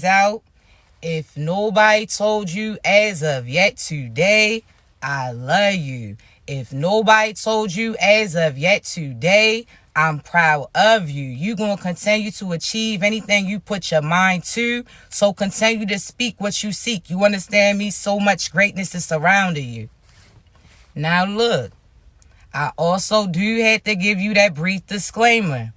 out. If nobody told you as of yet today, I love you. If nobody told you as of yet today, I'm proud of you. You're going to continue to achieve anything you put your mind to. So continue to speak what you seek. You understand me? So much greatness is surrounding you. Now look, I also do have to give you that brief disclaimer.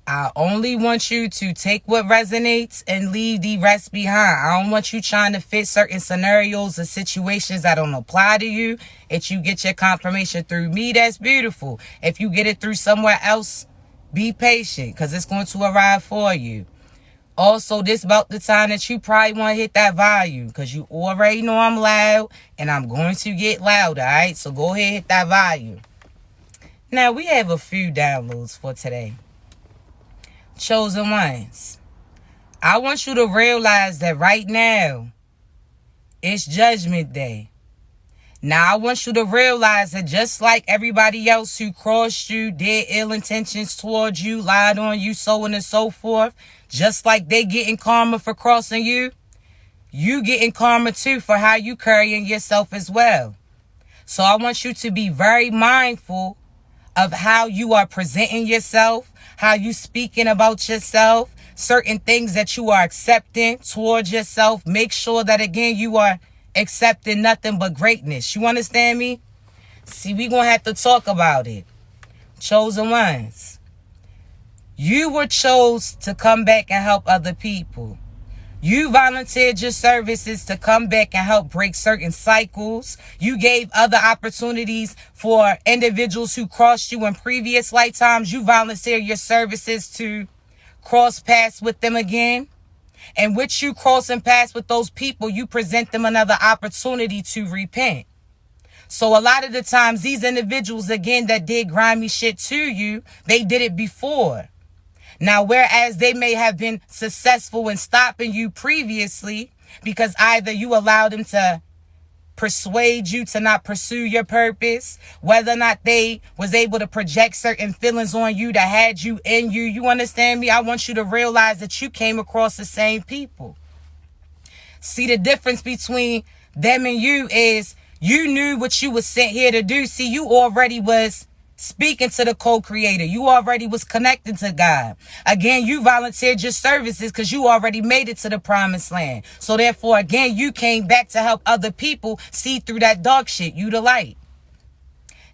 I only want you to take what resonates and leave the rest behind. I don't want you trying to fit certain scenarios or situations that don't apply to you. If you get your confirmation through me, that's beautiful. If you get it through somewhere else, be patient because it's going to arrive for you. Also, this about the time that you probably want to hit that volume because you already know I'm loud and I'm going to get louder, all right? So go ahead and hit that volume. Now, we have a few downloads for today. Chosen ones, I want you to realize that right now, it's Judgment Day. Now, I want you to realize that just like everybody else who crossed you, did ill intentions towards you, lied on you, so on and so forth, just like they getting karma for crossing you, you getting karma too for how you carrying yourself as well. So I want you to be very mindful of how you are presenting yourself, how you speaking about yourself, certain things that you are accepting towards yourself. Make sure that, again, you are accepting nothing but greatness. You understand me? See, we're going to have to talk about it. Chosen ones, you were chose to come back and help other people. You volunteered your services to come back and help break certain cycles. You gave other opportunities for individuals who crossed you in previous lifetimes. You volunteered your services to cross paths with them again. And with you crossing paths with those people, you present them another opportunity to repent. So a lot of the times, these individuals, again, that did grimy shit to you, they did it before. Now, whereas they may have been successful in stopping you previously because either you allowed them to persuade you to not pursue your purpose, whether or not they was able to project certain feelings on you that had you in you, you understand me? I want you to realize that you came across the same people. See, the difference between them and you is you knew what you was sent here to do. See, you already was speaking to the co-creator. You already was connected to God. Again, you volunteered your services because you already made it to the promised land. So therefore, again, you came back to help other people see through that dark shit. You the light.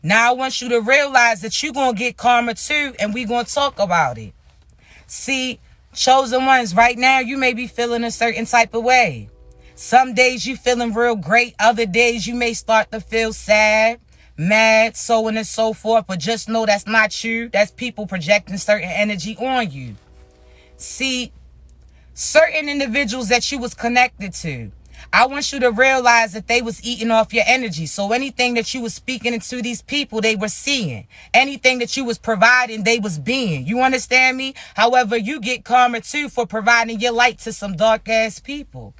Now I want you to realize that you're going to get karma too, and we're going to talk about it. See, chosen ones, right now, you may be feeling a certain type of way. Some days you feeling real great. Other days you may start to feel sad, mad, so on and so forth, but just know that's not you. That's people projecting certain energy on you. See, certain individuals that you was connected to, I want you to realize that they was eating off your energy. So anything that you was speaking into these people, they were seeing. Anything that you was providing, they was being. You understand me? However, you get karma too for providing your light to some dark ass people.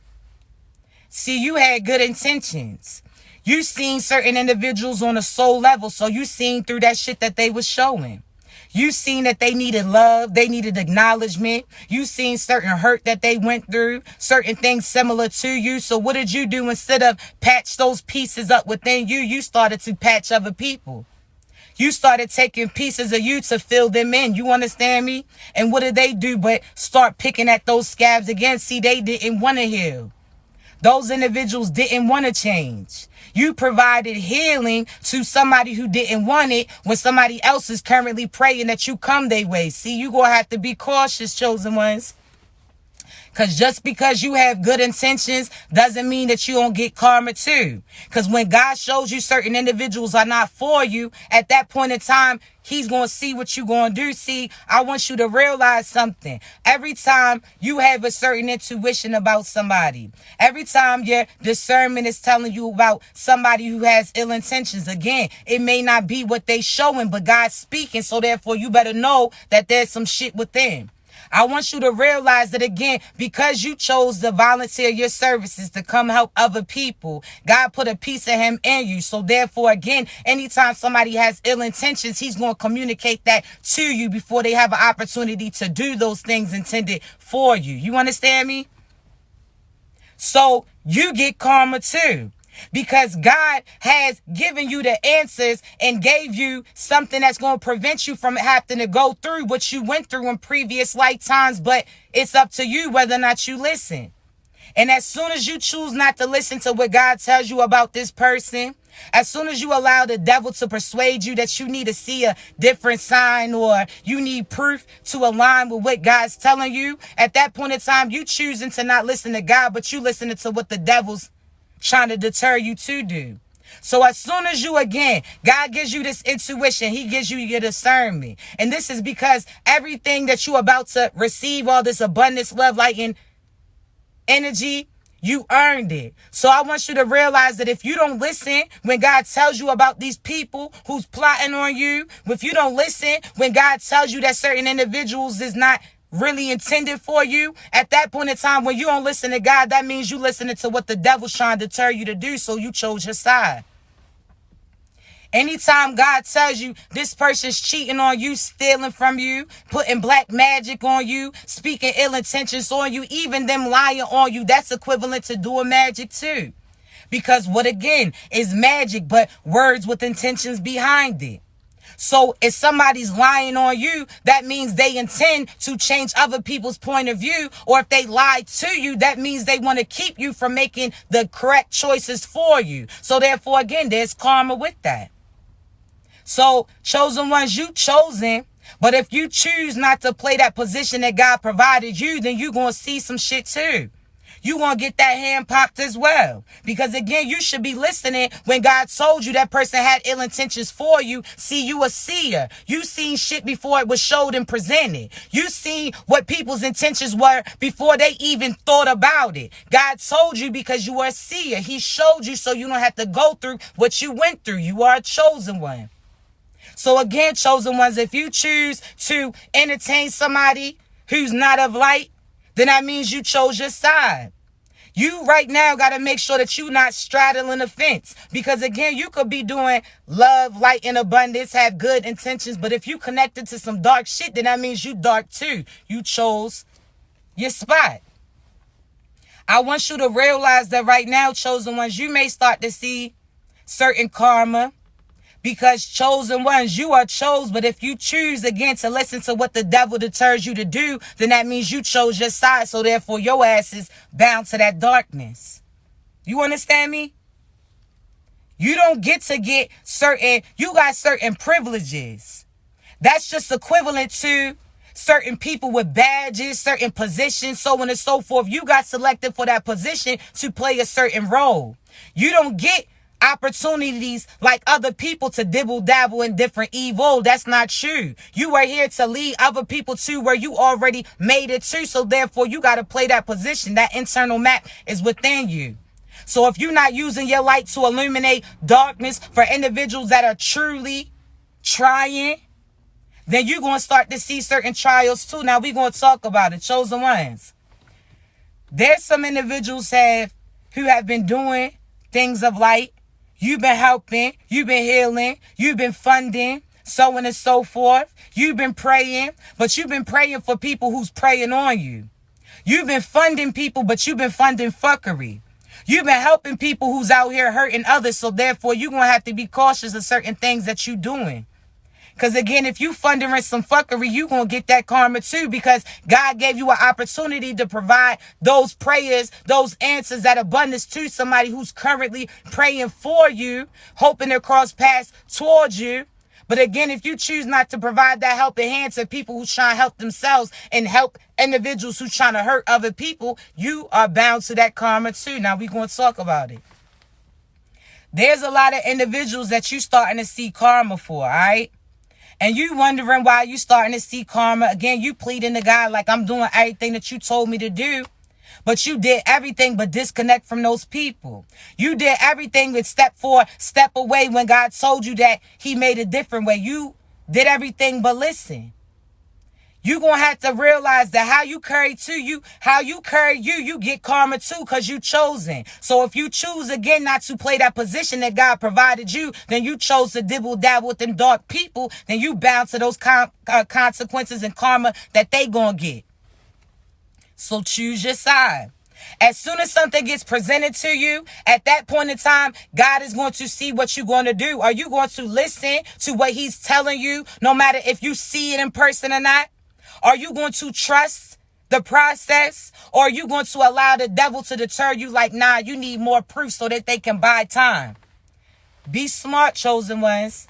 See, you had good intentions. You seen certain individuals on a soul level, so you seen through that shit that they was showing. You seen that they needed love, they needed acknowledgement. You seen certain hurt that they went through, certain things similar to you. So what did you do? Instead of patch those pieces up within you, you started to patch other people. You started taking pieces of you to fill them in. You understand me? And what did they do but start picking at those scabs again? See, they didn't want to heal. Those individuals didn't want to change. You provided healing to somebody who didn't want it when somebody else is currently praying that you come their way. See, you're going to have to be cautious, chosen ones. Because just because you have good intentions doesn't mean that you don't get karma too. Because when God shows you certain individuals are not for you, at that point in time, he's going to see what you're going to do. See, I want you to realize something. Every time you have a certain intuition about somebody, every time your discernment is telling you about somebody who has ill intentions, again, it may not be what they showing, but God's speaking. So therefore, you better know that there's some shit within. I want you to realize that, again, because you chose to volunteer your services to come help other people, God put a piece of him in you. So therefore, again, anytime somebody has ill intentions, he's going to communicate that to you before they have an opportunity to do those things intended for you. You understand me? So you get karma too. Because God has given you the answers and gave you something that's going to prevent you from having to go through what you went through in previous lifetimes. But it's up to you whether or not you listen. And as soon as you choose not to listen to what God tells you about this person, as soon as you allow the devil to persuade you that you need to see a different sign or you need proof to align with what God's telling you, at that point in time, you choosing to not listen to God, but you listening to what the devil's trying to deter you to do. So as soon as you, again, God gives you this intuition, he gives you your discernment. And this is because everything that you're about to receive, all this abundance, love, light, and energy, you earned it. So I want you to realize that if you don't listen when God tells you about these people who's plotting on you, if you don't listen when God tells you that certain individuals is not really intended for you, at that point in time when you don't listen to God, that means you listening to what the devil's trying to deter you to do, so you chose your side. Anytime God tells you this person's cheating on you, stealing from you, putting black magic on you, speaking ill intentions on you, even them lying on you, that's equivalent to doing magic too. Because what again is magic, but words with intentions behind it. So if somebody's lying on you, that means they intend to change other people's point of view. Or if they lie to you, that means they want to keep you from making the correct choices for you. So therefore, again, there's karma with that. So chosen ones, you chosen. But if you choose not to play that position that God provided you, then you're going to see some shit too. You're going to get that hand popped as well. Because again, you should be listening when God told you that person had ill intentions for you. See, you a seer. You seen shit before it was showed and presented. You seen what people's intentions were before they even thought about it. God told you because you were a seer. He showed you so you don't have to go through what you went through. You are a chosen one. So again, chosen ones, if you choose to entertain somebody who's not of light, then that means you chose your side. You right now got to make sure that you're not straddling the fence. Because again, you could be doing love, light, and abundance, have good intentions. But if you connected to some dark shit, then that means you dark too. You chose your spot. I want you to realize that right now, chosen ones, you may start to see certain karma. Because chosen ones, you are chose. But if you choose again to listen to what the devil deters you to do, then that means you chose your side. So therefore your ass is bound to that darkness. You understand me? You don't get to get certain, you got certain privileges. That's just equivalent to certain people with badges, certain positions, so on and so forth. You got selected for that position to play a certain role. You don't get opportunities like other people to dibble dabble in different evil. That's not true. You are here to lead other people to where you already made it to. So therefore you got to play that position. That internal map is within you. So if you're not using your light to illuminate darkness for individuals that are truly trying, then you're going to start to see certain trials too. Now we're going to talk about it. Chosen ones. There's some individuals who have been doing things of light. You've been helping, you've been healing, you've been funding, so on and so forth. You've been praying, but you've been praying for people who's preying on you. You've been funding people, but you've been funding fuckery. You've been helping people who's out here hurting others, so therefore you're going to have to be cautious of certain things that you're doing. Because again, if you funding some fuckery, you going to get that karma too, because God gave you an opportunity to provide those prayers, those answers, that abundance to somebody who's currently praying for you, hoping to cross paths towards you. But again, if you choose not to provide that helping hand to people who's trying to help themselves and help individuals who's trying to hurt other people, you are bound to that karma too. Now we're going to talk about it. There's a lot of individuals that you starting to see karma for, all right? And you wondering why you starting to see karma. Again, you pleading to God like, I'm doing everything that you told me to do. But you did everything but disconnect from those people. You did everything but step forward, step away when God told you that he made a different way. You did everything but listen. You're going to have to realize that how you carry you get karma too, because you chosen. So if you choose again not to play that position that God provided you, then you chose to dibble dabble with them dark people, then you bound to those consequences and karma that they going to get. So choose your side. As soon as something gets presented to you, at that point in time, God is going to see what you're going to do. Are you going to listen to what he's telling you, no matter if you see it in person or not? Are you going to trust the process? Or are you going to allow the devil to deter you like, nah, you need more proof so that they can buy time? Be smart, chosen ones.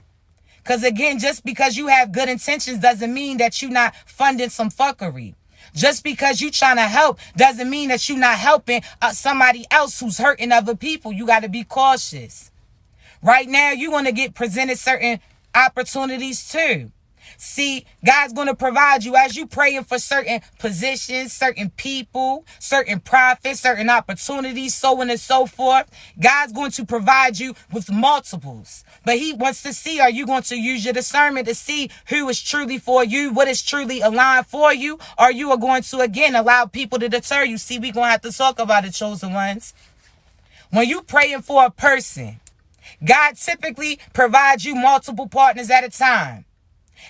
Because again, just because you have good intentions doesn't mean that you're not funding some fuckery. Just because you trying to help doesn't mean that you're not helping somebody else who's hurting other people. You got to be cautious. Right now, you're going to get presented certain opportunities too. See, God's going to provide you as you praying for certain positions, certain people, certain profits, certain opportunities, so on and so forth. God's going to provide you with multiples. But he wants to see, are you going to use your discernment to see who is truly for you, what is truly aligned for you, or you are going to, again, allow people to deter you? See, we're going to have to talk about it, chosen ones. When you praying for a person, God typically provides you multiple partners at a time.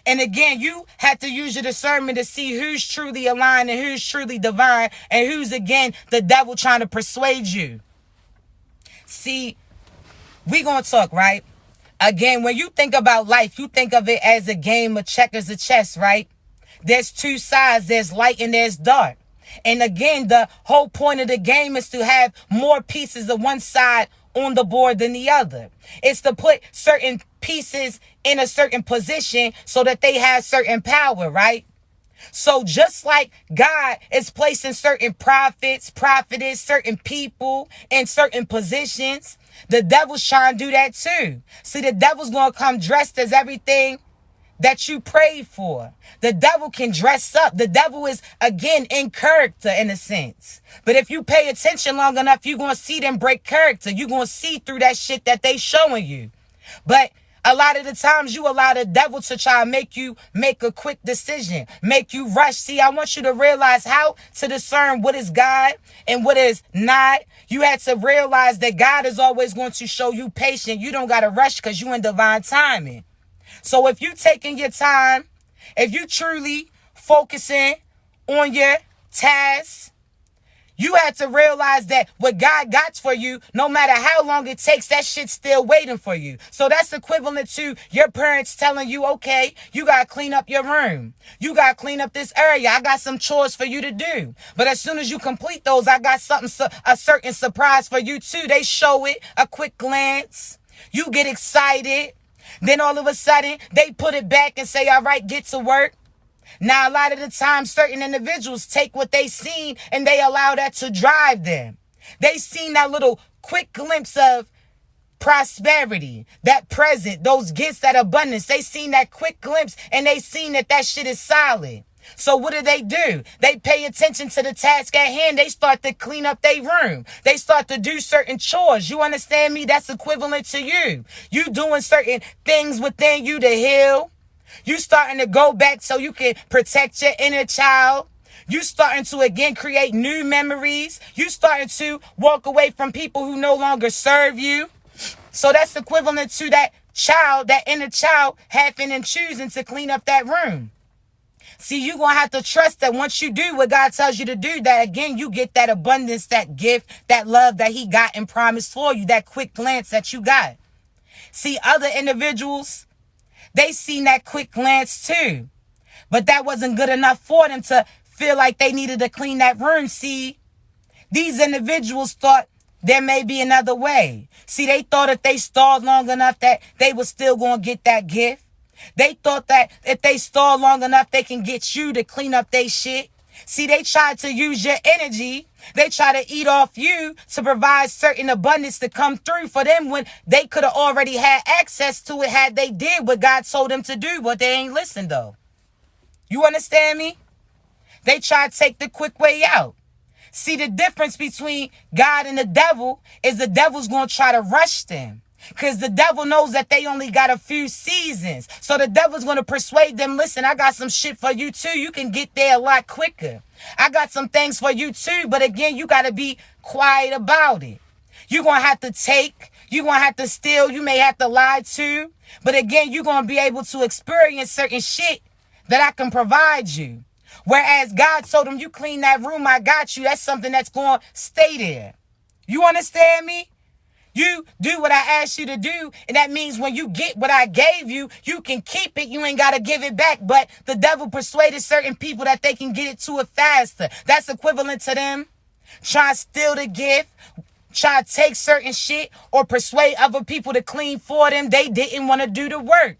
And again, you have to use your discernment to see who's truly aligned and who's truly divine and who's, again, the devil trying to persuade you. See, we going to talk, right? Again, when you think about life, you think of it as a game of checkers or chess, right? There's two sides. There's light and there's dark. And again, the whole point of the game is to have more pieces of one side on the board than the other. It's to put certain pieces in a certain position so that they have certain power, right? So just like God is placing certain prophets, prophetess, certain people in certain positions, the devil's trying to do that too. See, the devil's going to come dressed as everything that you prayed for. The devil can dress up. The devil is, again, in character in a sense. But if you pay attention long enough, you're going to see them break character. You're going to see through that shit that they showing you. But a lot of the times you allow the devil to try to make you make a quick decision, make you rush. See, I want you to realize how to discern what is God and what is not. You had to realize that God is always going to show you patience. You don't got to rush because you in divine timing. So if you taking your time, if you truly focusing on your task, you have to realize that what God got for you, no matter how long it takes, that shit's still waiting for you. So that's equivalent to your parents telling you, okay, you got to clean up your room. You got to clean up this area. I got some chores for you to do. But as soon as you complete those, I got a certain surprise for you too. They show it, a quick glance. You get excited. Then all of a sudden, they put it back and say, all right, get to work. Now, a lot of the time, certain individuals take what they seen and they allow that to drive them. They seen that little quick glimpse of prosperity, that present, those gifts, that abundance. They seen that quick glimpse and they seen that that shit is solid. So what do? They pay attention to the task at hand. They start to clean up their room. They start to do certain chores. You understand me? That's equivalent to you. You doing certain things within you to heal. You starting to go back so you can protect your inner child. You starting to, again, create new memories. You starting to walk away from people who no longer serve you. So that's equivalent to that child, that inner child, having and choosing to clean up that room. See, you're going to have to trust that once you do what God tells you to do, that again, you get that abundance, that gift, that love that he got and promised for you, that quick glance that you got. See, other individuals, they seen that quick glance too, but that wasn't good enough for them to feel like they needed to clean that room. See, these individuals thought there may be another way. See, they thought if they stalled long enough that they were still going to get that gift. They thought that if they stall long enough, they can get you to clean up their shit. See, they tried to use your energy. They try to eat off you to provide certain abundance to come through for them when they could have already had access to it had they did what God told them to do, but they ain't listened though. You understand me? They try to take the quick way out. See, the difference between God and the devil is the devil's going to try to rush them. Because the devil knows that they only got a few seasons. So the devil's going to persuade them, listen, I got some shit for you too. You can get there a lot quicker. I got some things for you too. But again, you got to be quiet about it. You're going to have to take. You're going to have to steal. You may have to lie too. But again, you're going to be able to experience certain shit that I can provide you. Whereas God told him, you clean that room, I got you. That's something that's going to stay there. You understand me? You do what I asked you to do, and that means when you get what I gave you, you can keep it. You ain't got to give it back. But the devil persuaded certain people that they can get it to it faster. That's equivalent to them trying to steal the gift, try to take certain shit, or persuade other people to clean for them. They didn't want to do the work.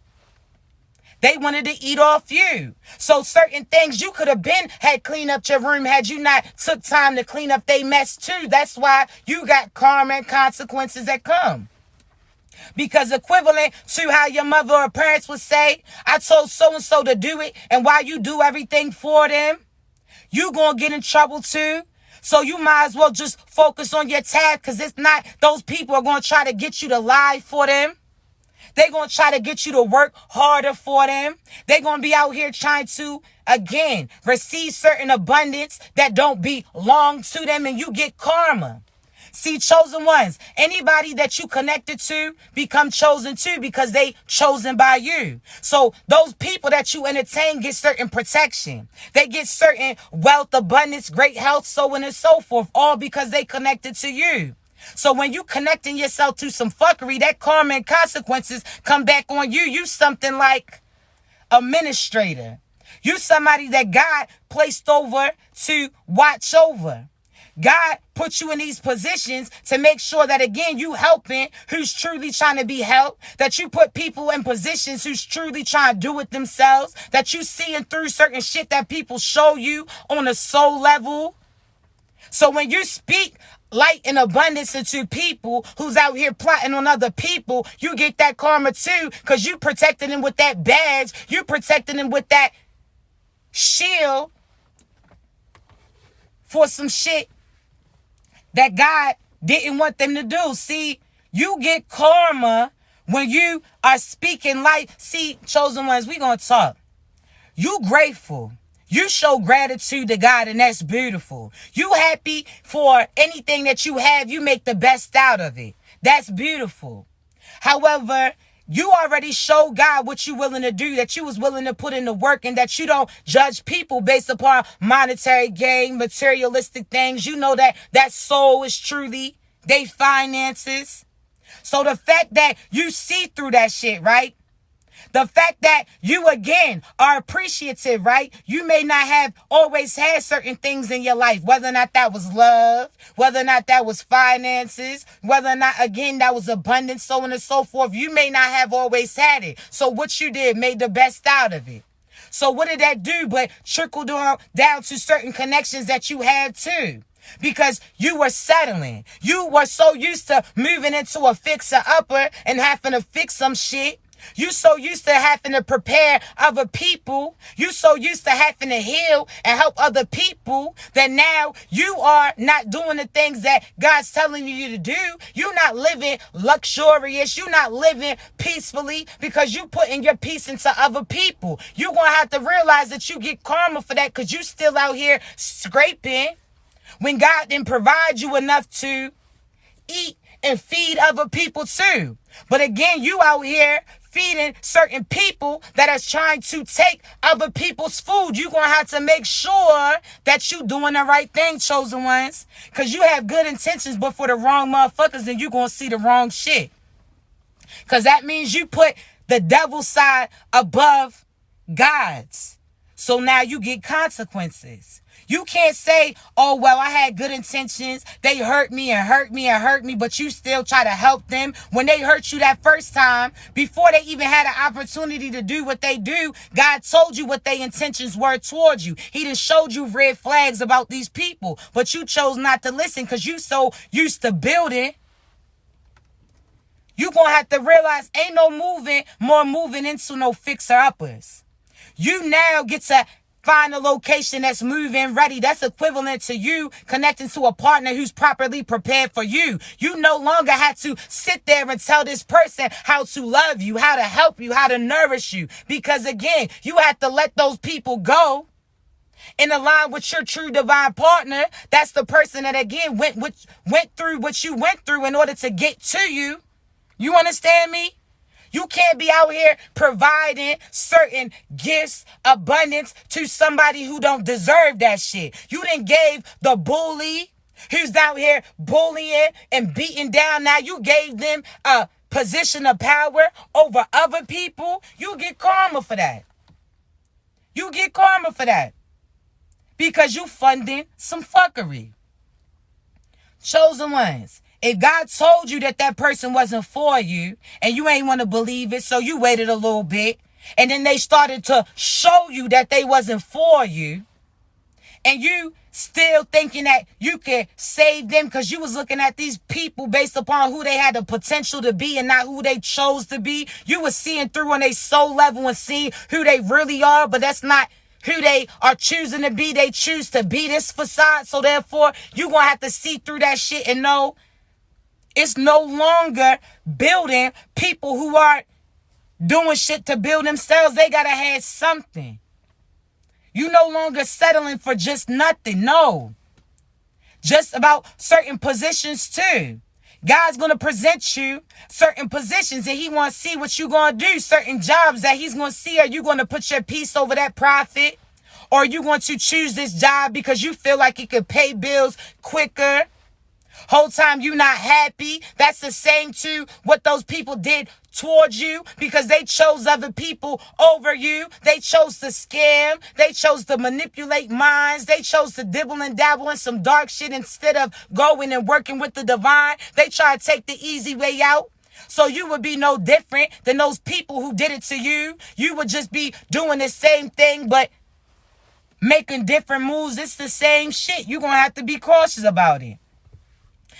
They wanted to eat off you. So certain things you could have been had cleaned up your room had you not took time to clean up they mess too. That's why you got karma and consequences that come. Because equivalent to how your mother or parents would say, I told so-and-so to do it, and while you do everything for them, you gonna get in trouble too. So you might as well just focus on your task, because it's not, those people are going to try to get you to lie for them. They're going to try to get you to work harder for them. They're going to be out here trying to, again, receive certain abundance that don't belong to them, and you get karma. See, chosen ones, anybody that you connected to become chosen too, because they chosen by you. So those people that you entertain get certain protection. They get certain wealth, abundance, great health, so on and so forth, all because they connected to you. So when you connecting yourself to some fuckery, that karma and consequences come back on you. You something like administrator. You somebody that God placed over to watch over. God put you in these positions to make sure that, again, you helping who's truly trying to be helped, that you put people in positions who's truly trying to do it themselves, that you seeing through certain shit that people show you on a soul level. So when you speak light and abundance into people who's out here plotting on other people, you get that karma too, because you protected them with that badge. You protected them with that shield for some shit that God didn't want them to do. See, you get karma when you are speaking light. See, chosen ones, we gonna talk. You grateful. You show gratitude to God, and that's beautiful. You happy for anything that you have. You make the best out of it. That's beautiful. However, you already showed God what you're willing to do, that you was willing to put in the work, and that you don't judge people based upon monetary gain, materialistic things. You know that that soul is truly they finances. So the fact that you see through that shit, right? The fact that you, again, are appreciative, right? You may not have always had certain things in your life, whether or not that was love, whether or not that was finances, whether or not, again, that was abundance, so on and so forth. You may not have always had it. So what you did made the best out of it. So what did that do but trickle down to certain connections that you had too? Because you were settling. You were so used to moving into a fixer-upper and having to fix some shit. You so used to having to prepare other people. You so used to having to heal and help other people that now you are not doing the things that God's telling you to do. You're not living luxurious. You're not living peacefully because you putting your peace into other people. You're going to have to realize that you get karma for that because you still out here scraping when God didn't provide you enough to eat and feed other people too. But again, you out here feeding certain people that is trying to take other people's food. You're going to have to make sure that you doing the right thing, chosen ones. Because you have good intentions, but for the wrong motherfuckers, then you're going to see the wrong shit. Because that means you put the devil's side above God's. So now you get consequences. You can't say, oh, well, I had good intentions. They hurt me and hurt me and hurt me, but you still try to help them. When they hurt you that first time, before they even had an opportunity to do what they do, God told you what their intentions were towards you. He done showed you red flags about these people, but you chose not to listen because you so used to building. You gonna have to realize ain't no moving into no fixer-uppers. You now get to find a location that's move-in ready. That's equivalent to you connecting to a partner who's properly prepared for you. You no longer have to sit there and tell this person how to love you, how to help you, how to nourish you. Because again, you have to let those people go and align with your true divine partner. That's the person that again went through what you went through in order to get to you. You understand me? You can't be out here providing certain gifts, abundance to somebody who don't deserve that shit. You done gave the bully who's out here bullying and beating down. Now you gave them a position of power over other people. You get karma for that. You get karma for that. Because you funding some fuckery. Chosen ones. If God told you that that person wasn't for you and you ain't want to believe it, so you waited a little bit and then they started to show you that they wasn't for you and you still thinking that you could save them because you was looking at these people based upon who they had the potential to be and not who they chose to be. You was seeing through on their soul level and seeing who they really are, but that's not who they are choosing to be. They choose to be this facade. So therefore, you going to have to see through that shit and know it's no longer building people who are doing shit to build themselves. They got to have something. You no longer settling for just nothing. No. Just about certain positions too. God's going to present you certain positions and he want to see what you're going to do. Certain jobs that he's going to see. Are you going to put your piece over that profit? Or are you going to choose this job because you feel like it could pay bills quicker? Whole time you not happy. That's the same to what those people did towards you because they chose other people over you. They chose to scam. They chose to manipulate minds. They chose to dibble and dabble in some dark shit instead of going and working with the divine. They try to take the easy way out. So you would be no different than those people who did it to you. You would just be doing the same thing but making different moves. It's the same shit. You're going to have to be cautious about it.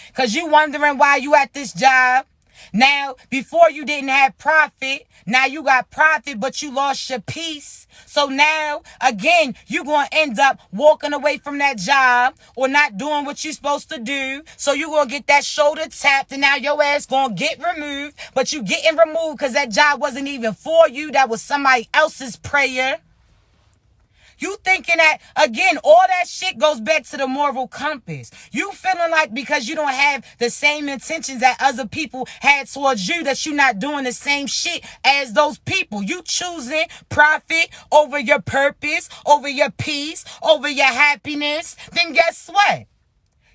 Because you wondering why you at this job. Now, before you didn't have profit. Now you got profit, but you lost your peace. So now, again, you're going to end up walking away from that job or not doing what you're supposed to do. So you're going to get that shoulder tapped and now your ass going to get removed. But you getting removed because that job wasn't even for you. That was somebody else's prayer. You thinking that, again, all that shit goes back to the moral compass. You feeling like because you don't have the same intentions that other people had towards you, that you're not doing the same shit as those people. You choosing profit over your purpose, over your peace, over your happiness. Then guess what?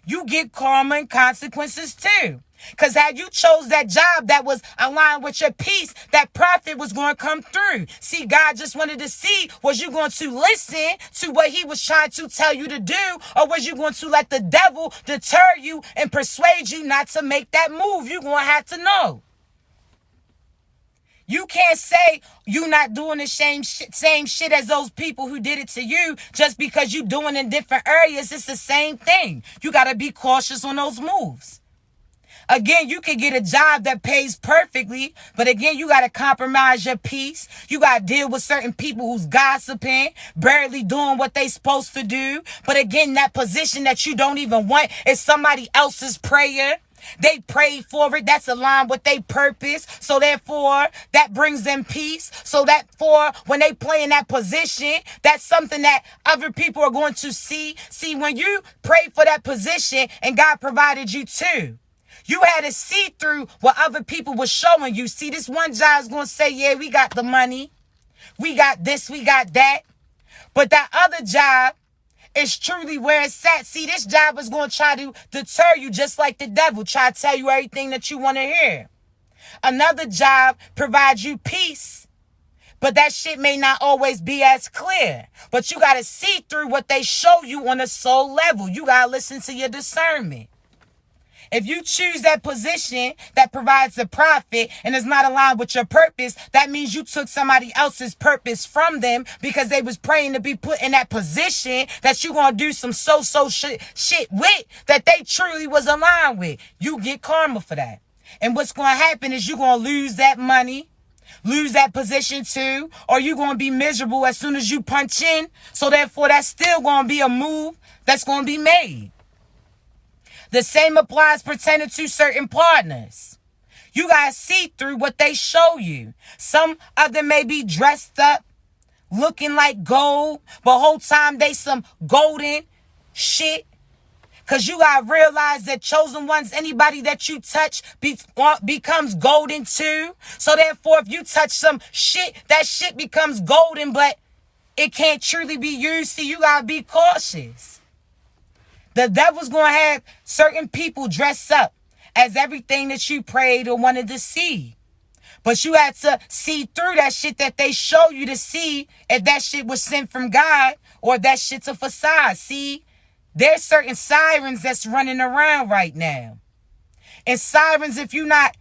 You get karma and consequences too. Because had you chose that job that was aligned with your peace, that profit was going to come through. See, God just wanted to see, was you going to listen to what he was trying to tell you to do, or was you going to let the devil deter you and persuade you not to make that move? You're going to have to know. You can't say you not doing the same shit as those people who did it to you just because you doing in different areas. It's the same thing. You got to be cautious on those moves. Again, you can get a job that pays perfectly, but again, you got to compromise your peace. You got to deal with certain people who's gossiping, barely doing what they supposed to do. But again, that position that you don't even want is somebody else's prayer. They prayed for it. That's aligned with their purpose. So therefore, that brings them peace. So that for when they play in that position, that's something that other people are going to see. See, when you pray for that position and God provided you too, you had to see through what other people were showing you. See, this one job is going to say, yeah, we got the money. We got this, we got that. But that other job is truly where it's at. See, this job is going to try to deter you just like the devil. Try to tell you everything that you want to hear. Another job provides you peace. But that shit may not always be as clear. But you got to see through what they show you on a soul level. You got to listen to your discernment. If you choose that position that provides the profit and is not aligned with your purpose, that means you took somebody else's purpose from them because they was praying to be put in that position that you're going to do some so-so shit with that they truly was aligned with. You get karma for that. And what's going to happen is you're going to lose that money, lose that position too, or you're going to be miserable as soon as you punch in. So therefore, that's still going to be a move that's going to be made. The same applies pertaining to certain partners. You guys see through what they show you. Some of them may be dressed up, looking like gold, but whole time they some golden shit. Because you got to realize that chosen ones, anybody that you touch becomes golden too. So therefore, if you touch some shit, that shit becomes golden, but it can't truly be used. So you got to be cautious. The devil's going to have certain people dress up as everything that you prayed or wanted to see. But you had to see through that shit that they show you to see if that shit was sent from God or if that shit's a facade. See, there's certain sirens that's running around right now. And sirens, if you're not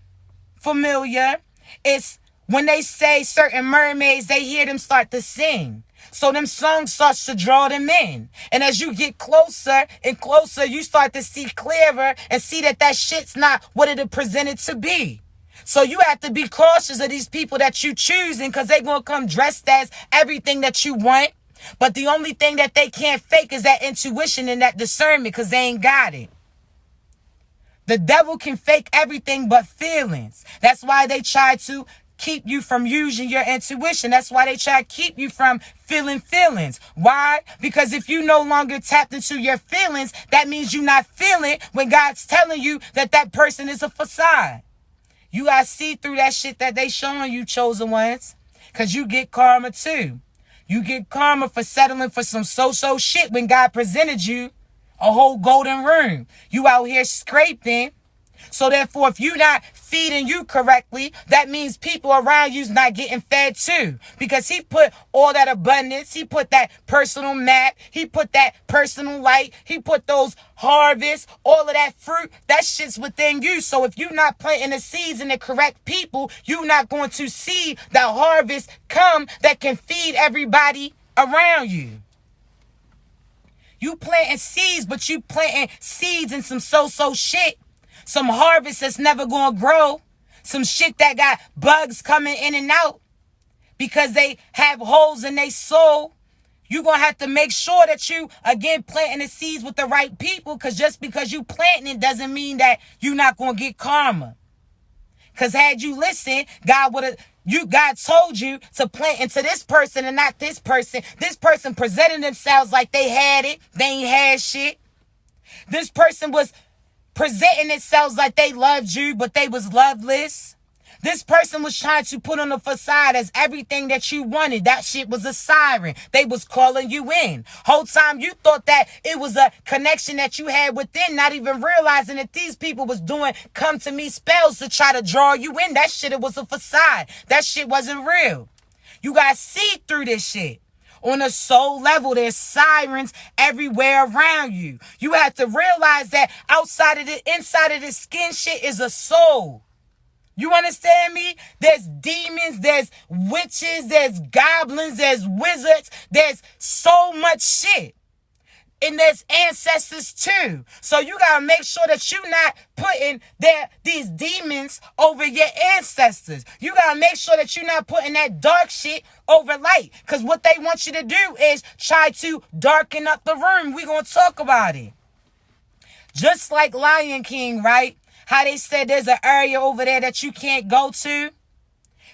familiar, it's when they say certain mermaids, they hear them start to sing. So them songs starts to draw them in. And as you get closer and closer, you start to see clearer and see that that shit's not what it presented to be. So you have to be cautious of these people that you choosing because they're going to come dressed as everything that you want. But the only thing that they can't fake is that intuition and that discernment because they ain't got it. The devil can fake everything but feelings. That's why they try to keep you from using your intuition. That's why they try to keep you from feeling feelings. Why? Because if you no longer tapped into your feelings, that means you're not feeling when God's telling you that that person is a facade. You got to see through that shit that they showing you, chosen ones, because you get karma too. You get karma for settling for some so-so shit when God presented you a whole golden room. You out here scraping. So therefore, if you're not feeding you correctly, that means people around you's not getting fed too. Because he put all that abundance, he put that personal map, he put that personal light, he put those harvests, all of that fruit, that shit's within you. So if you're not planting the seeds in the correct people, you're not going to see that harvest come that can feed everybody around you. You planting seeds, but you planting seeds in some so-so shit. Some harvest that's never going to grow. Some shit that got bugs coming in and out because they have holes in their soul. You're going to have to make sure that you, again, planting the seeds with the right people, because just because you planting it doesn't mean that you're not going to get karma. Because had you listened, God told you to plant into this person and not this person. This person presented themselves like they had it. They ain't had shit. This person was presenting itself like they loved you, but they was loveless. This person was trying to put on a facade as everything that you wanted. That shit was a siren. They was calling you in. Whole time you thought that it was a connection that you had within, not even realizing that these people was doing come to me spells to try to draw you in. That shit, it was a facade. That shit wasn't real. You gotta see through this shit. On a soul level, there's sirens everywhere around you. You have to realize that outside of the inside of the skin shit is a soul. You understand me? There's demons, there's witches, there's goblins, there's wizards, there's so much shit. And there's ancestors too. So you gotta make sure that you're not putting these demons over your ancestors. You gotta make sure that you're not putting that dark shit over light. Because what they want you to do is try to darken up the room. We're gonna talk about it. Just like Lion King, right? How they said there's an area over there that you can't go to.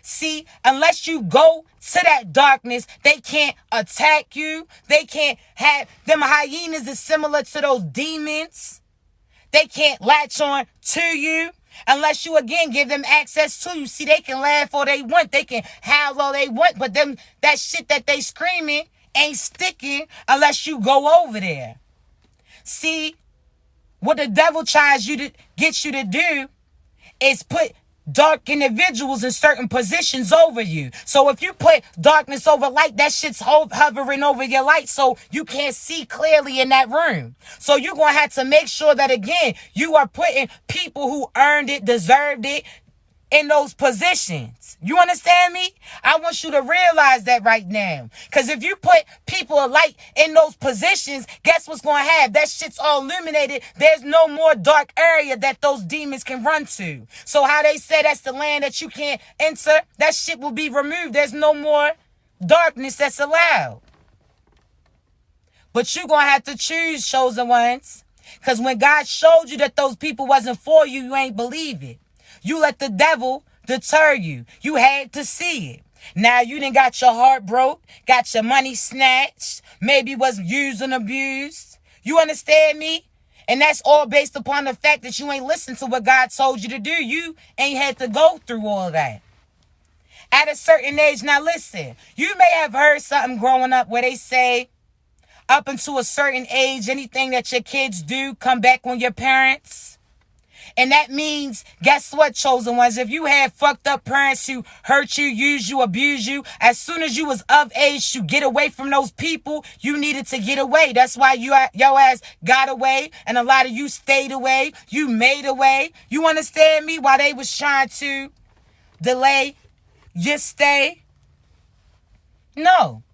See, unless you go to that darkness, they can't attack you. They can't have them hyenas is similar to those demons. They can't latch on to you unless you again give them access to you. See, they can laugh all they want. They can howl all they want, but them that shit that they screaming ain't sticking unless you go over there. See, what the devil tries you to get you to do is put dark individuals in certain positions over you. So if you put darkness over light, that shit's hovering over your light, so you can't see clearly in that room. So you're going to have to make sure that, again, you are putting people who earned it, deserved it, in those positions. You understand me? I want you to realize that right now. Because if you put people of light in those positions, guess what's going to have? That shit's all illuminated. There's no more dark area that those demons can run to. So how they say that's the land that you can't enter, that shit will be removed. There's no more darkness that's allowed. But you're going to have to choose, chosen ones. Because when God showed you that those people wasn't for you, you ain't believe it. You let the devil deter you. You had to see it. Now you done got your heart broke, got your money snatched, maybe was used and abused. You understand me? And that's all based upon the fact that you ain't listened to what God told you to do. You ain't had to go through all of that. At a certain age, now listen, you may have heard something growing up where they say, up until a certain age, anything that your kids do come back on your parents. And that means, guess what, chosen ones? If you had fucked up parents who hurt you, used you, abused you, as soon as you was of age to get away from those people, you needed to get away. That's why your ass got away, and a lot of you stayed away. You made away. You understand me? While they was trying to delay your stay? No.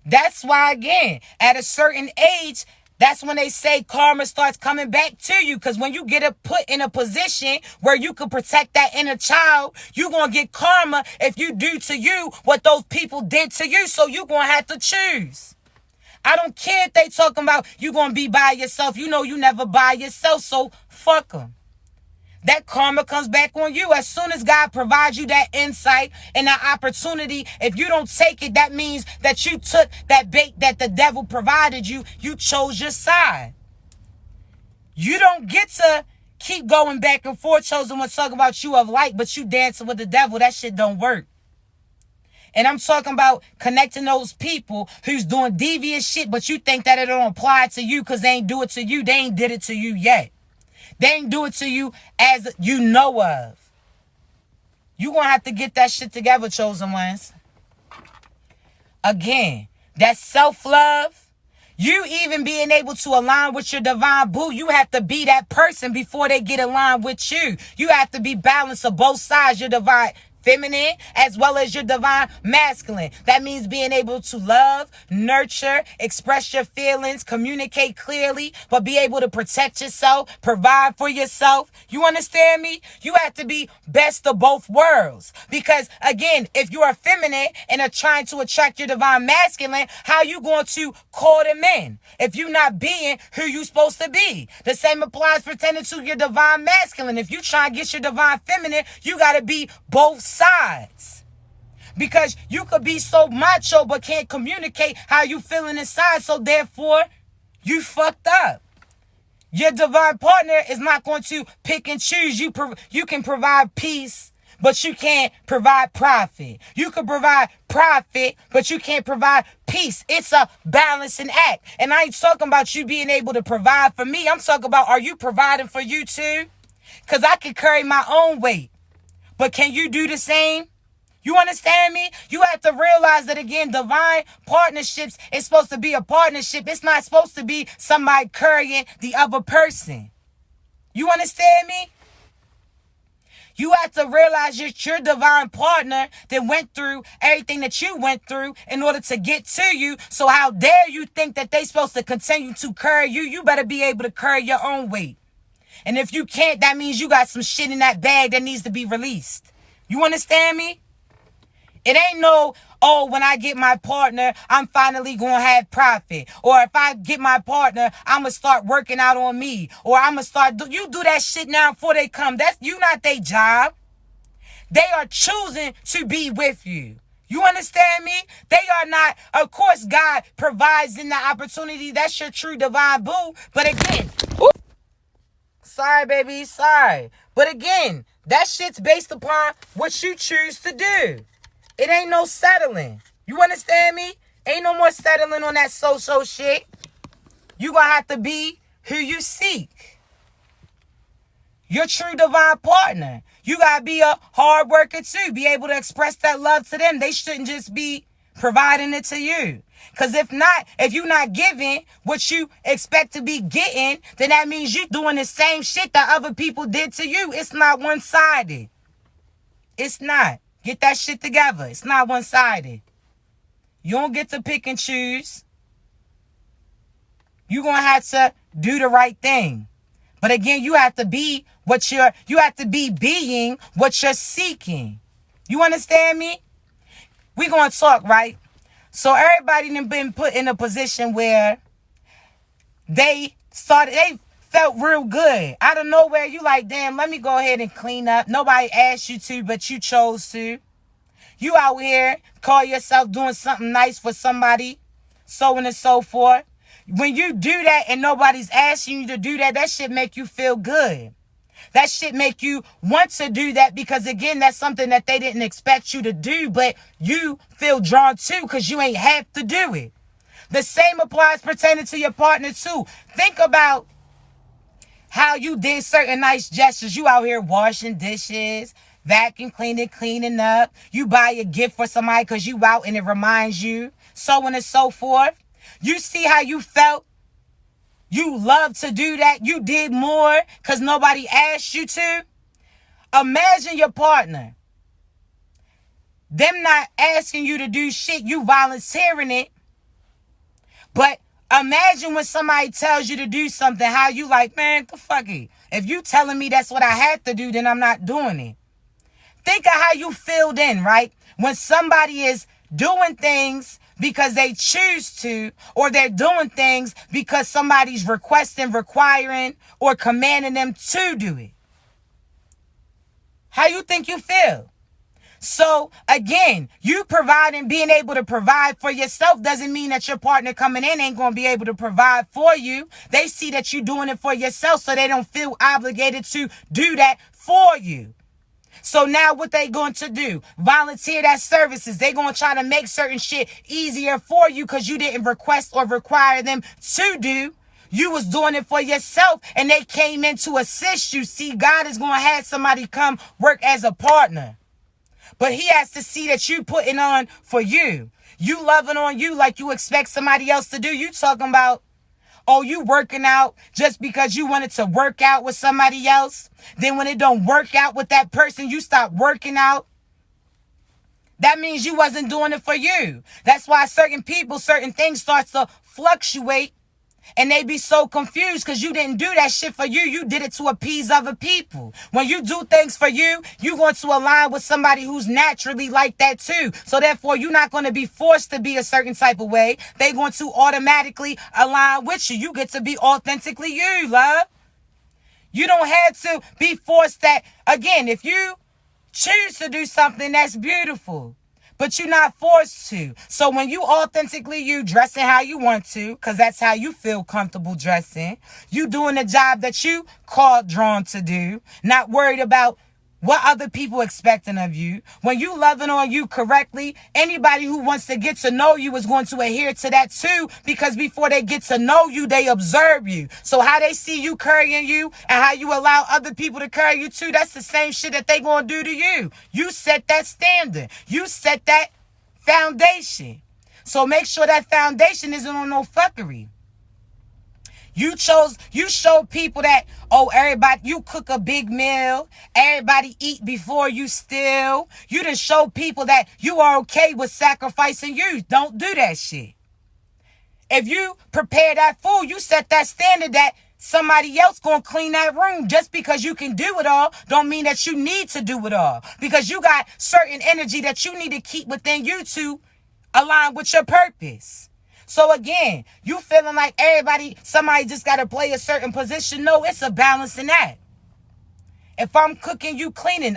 That's why, again, at a certain age, that's when they say karma starts coming back to you. Because when you get put in a position where you can protect that inner child, you're going to get karma if you do to you what those people did to you. So you're going to have to choose. I don't care if they talking about you going to be by yourself. You know you never by yourself, so fuck them. That karma comes back on you. As soon as God provides you that insight and that opportunity, if you don't take it, that means that you took that bait that the devil provided you. You chose your side. You don't get to keep going back and forth, chosen one talk about you of light, but you dancing with the devil. That shit don't work. And I'm talking about connecting those people who's doing devious shit, but you think that it don't apply to you because they ain't do it to you. They ain't did it to you yet. They ain't do it to you as you know of. You gonna have to get that shit together, chosen ones. Again, that self-love, you even being able to align with your divine boo, you have to be that person before they get aligned with you. You have to be balanced of both sides, your divine feminine as well as your divine masculine. That means being able to love, nurture, express your feelings, communicate clearly, but be able to protect yourself, provide for yourself. You understand me? You have to be best of both worlds. Because again, if you are feminine and are trying to attract your divine masculine, how you going to call them in if you're not being who you supposed to be? The same applies pertaining to your divine masculine. If you try to get your divine feminine, you got to be both sides, because you could be so macho but can't communicate how you feeling inside, so therefore you fucked up. Your divine partner is not going to pick and choose. You can provide peace, but you can't provide profit. You can provide profit, but you can't provide peace. It's a balancing act. And I ain't talking about you being able to provide for me. I'm talking about, are you providing for you too? Because I can carry my own weight. But can you do the same? You understand me? You have to realize that, again, divine partnerships is supposed to be a partnership. It's not supposed to be somebody carrying the other person. You understand me? You have to realize that your divine partner that went through everything that you went through in order to get to you. So how dare you think that they supposed to continue to carry you? You better be able to carry your own weight. And if you can't, that means you got some shit in that bag that needs to be released. You understand me? It ain't no, oh, when I get my partner, I'm finally going to have profit. Or if I get my partner, I'm going to start working out on me. Or I'm going to start, you do that shit now before they come. That's you, not their job. They are choosing to be with you. You understand me? They are not, of course, God provides in the opportunity. That's your true divine boo. But again, sorry, baby, sorry. But again, that shit's based upon what you choose to do. It ain't no settling. You understand me? Ain't no more settling on that so-so shit. You gonna have to be who you seek. Your true divine partner. You gotta be a hard worker too. Be able to express that love to them. They shouldn't just be providing it to you. Because if not, if you're not giving what you expect to be getting, then that means you doing the same shit that other people did to you. It's not one-sided. It's not. Get that shit together. It's not one-sided. You don't get to pick and choose. You're going to have to do the right thing. But again, you have to be you have to be being what you're seeking. You understand me? We're going to talk, right? So everybody done been put in a position where they felt real good. Out of nowhere, you like, damn, let me go ahead and clean up. Nobody asked you to, but you chose to. You out here, call yourself doing something nice for somebody, so on and so forth. When you do that and nobody's asking you to do that, that shit make you feel good. That shit make you want to do that because, again, that's something that they didn't expect you to do, but you feel drawn to because you ain't have to do it. The same applies pertaining to your partner, too. Think about how you did certain nice gestures. You out here washing dishes, vacuum cleaning up. You buy a gift for somebody because you out and it reminds you, so on and so forth. You see how you felt? You love to do that. You did more because nobody asked you to. Imagine your partner. Them not asking you to do shit. You volunteering it. But imagine when somebody tells you to do something, how you like, man, the fuck it. If you telling me that's what I had to do, then I'm not doing it. Think of how you feel then, right? When somebody is doing things because they choose to, or they're doing things because somebody's requesting, requiring, or commanding them to do it. How you think you feel? So, again, you providing, being able to provide for yourself doesn't mean that your partner coming in ain't going to be able to provide for you. They see that you're doing it for yourself, so they don't feel obligated to do that for you. So now what they going to do? Volunteer that services. They going to try to make certain shit easier for you because you didn't request or require them to do. You was doing it for yourself and they came in to assist you. See, God is going to have somebody come work as a partner. But he has to see that you putting on for you. You loving on you like you expect somebody else to do. You talking about, oh, you working out just because you wanted to work out with somebody else. Then when it don't work out with that person, you stop working out. That means you wasn't doing it for you. That's why certain people, certain things starts to fluctuate. And they be so confused because you didn't do that shit for you. You did it to appease other people. When you do things for you, you want to align with somebody who's naturally like that too. So therefore, you're not going to be forced to be a certain type of way. They're going to automatically align with you. You get to be authentically you, love. You don't have to be forced that. Again, if you choose to do something, that's beautiful. But you're not forced to. So when you authentically you dressing how you want to, because that's how you feel comfortable dressing, you doing the job that you called drawn to do, not worried about what other people expecting of you. When you loving on you correctly, anybody who wants to get to know you is going to adhere to that too, because before they get to know you, they observe you. So how they see you carrying you and how you allow other people to carry you too, that's the same shit that they going to do to you. You set that standard. You set that foundation. So make sure that foundation isn't on no fuckery. You show people that, oh, everybody, you cook a big meal. Everybody eat before you steal. You done show people that you are okay with sacrificing you. Don't do that shit. If you prepare that food, you set that standard that somebody else gonna clean that room. Just because you can do it all don't mean that you need to do it all. Because you got certain energy that you need to keep within you to align with your purpose. So again, you feeling like somebody just got to play a certain position. No, it's a balancing act. If I'm cooking, you cleaning.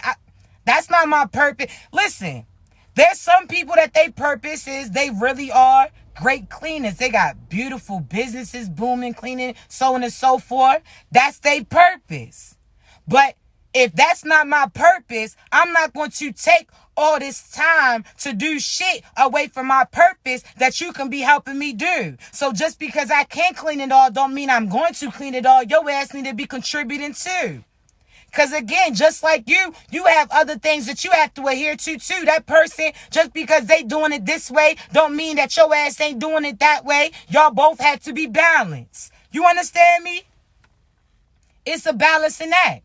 That's not my purpose. Listen, there's some people that their purpose is they really are great cleaners. They got beautiful businesses, booming, cleaning, so on and so forth. That's their purpose. But if that's not my purpose, I'm not going to take all this time to do shit away from my purpose that you can be helping me do. So just because I can't clean it all don't mean I'm going to clean it all. Your ass need to be contributing too. Because again, just like you have other things that you have to adhere to too. That person, just because they doing it this way, don't mean that your ass ain't doing it that way. Y'all both have to be balanced. You understand me? It's a balancing act.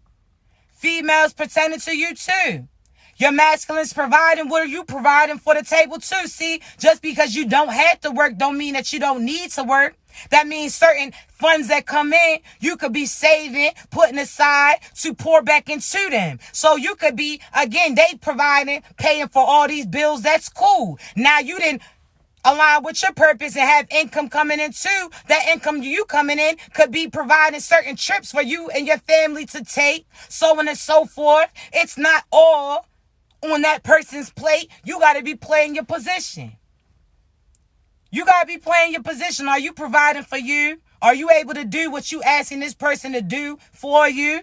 Females pertaining to you too. Your masculine's providing. What are you providing for the table too? See, just because you don't have to work don't mean that you don't need to work. That means certain funds that come in, you could be saving, putting aside to pour back into them. So you could be, again, they providing, paying for all these bills. That's cool. Now you didn't align with your purpose and have income coming in too. That income you coming in could be providing certain trips for you and your family to take, so on and so forth. It's not all on that person's plate. You got to be playing your position. You got to be playing your position. Are you providing for you? Are you able to do what you asking this person to do for you?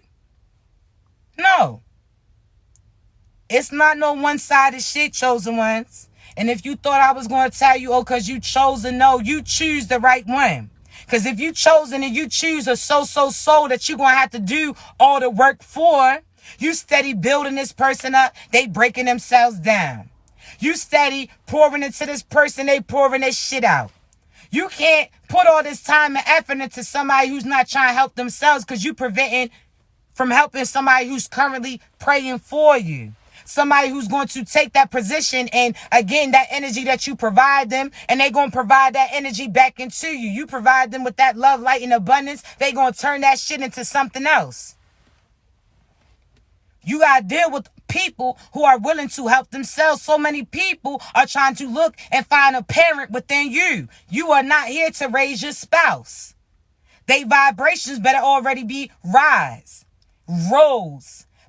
No. It's not no one-sided shit, chosen ones. And if you thought I was going to tell you, oh, because you chosen, no, you choose the right one. Because if you chosen and you choose a so that you're going to have to do all the work for, you steady building this person up, they breaking themselves down. You steady pouring into this person, they pouring their shit out. You can't put all this time and effort into somebody who's not trying to help themselves because you preventing from helping somebody who's currently praying for you. Somebody who's going to take that position and, again, that energy that you provide them, and they're going to provide that energy back into you. You provide them with that love, light, and abundance. They're going to turn that shit into something else. You got to deal with people who are willing to help themselves. So many people are trying to look and find a parent within you. You are not here to raise your spouse. They vibrations better already be rose.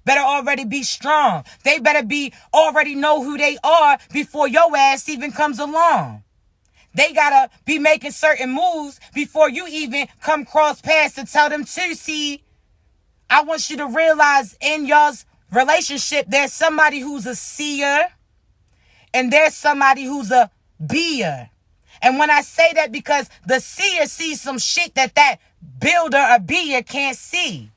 Better already be strong. They better be already know who they are before your ass even comes along. They gotta be making certain moves before you even come cross paths to tell them to. See, I want you to realize in y'all's relationship, there's somebody who's a seer and there's somebody who's a beer. And when I say that, because the seer sees some shit that builder or beer can't see.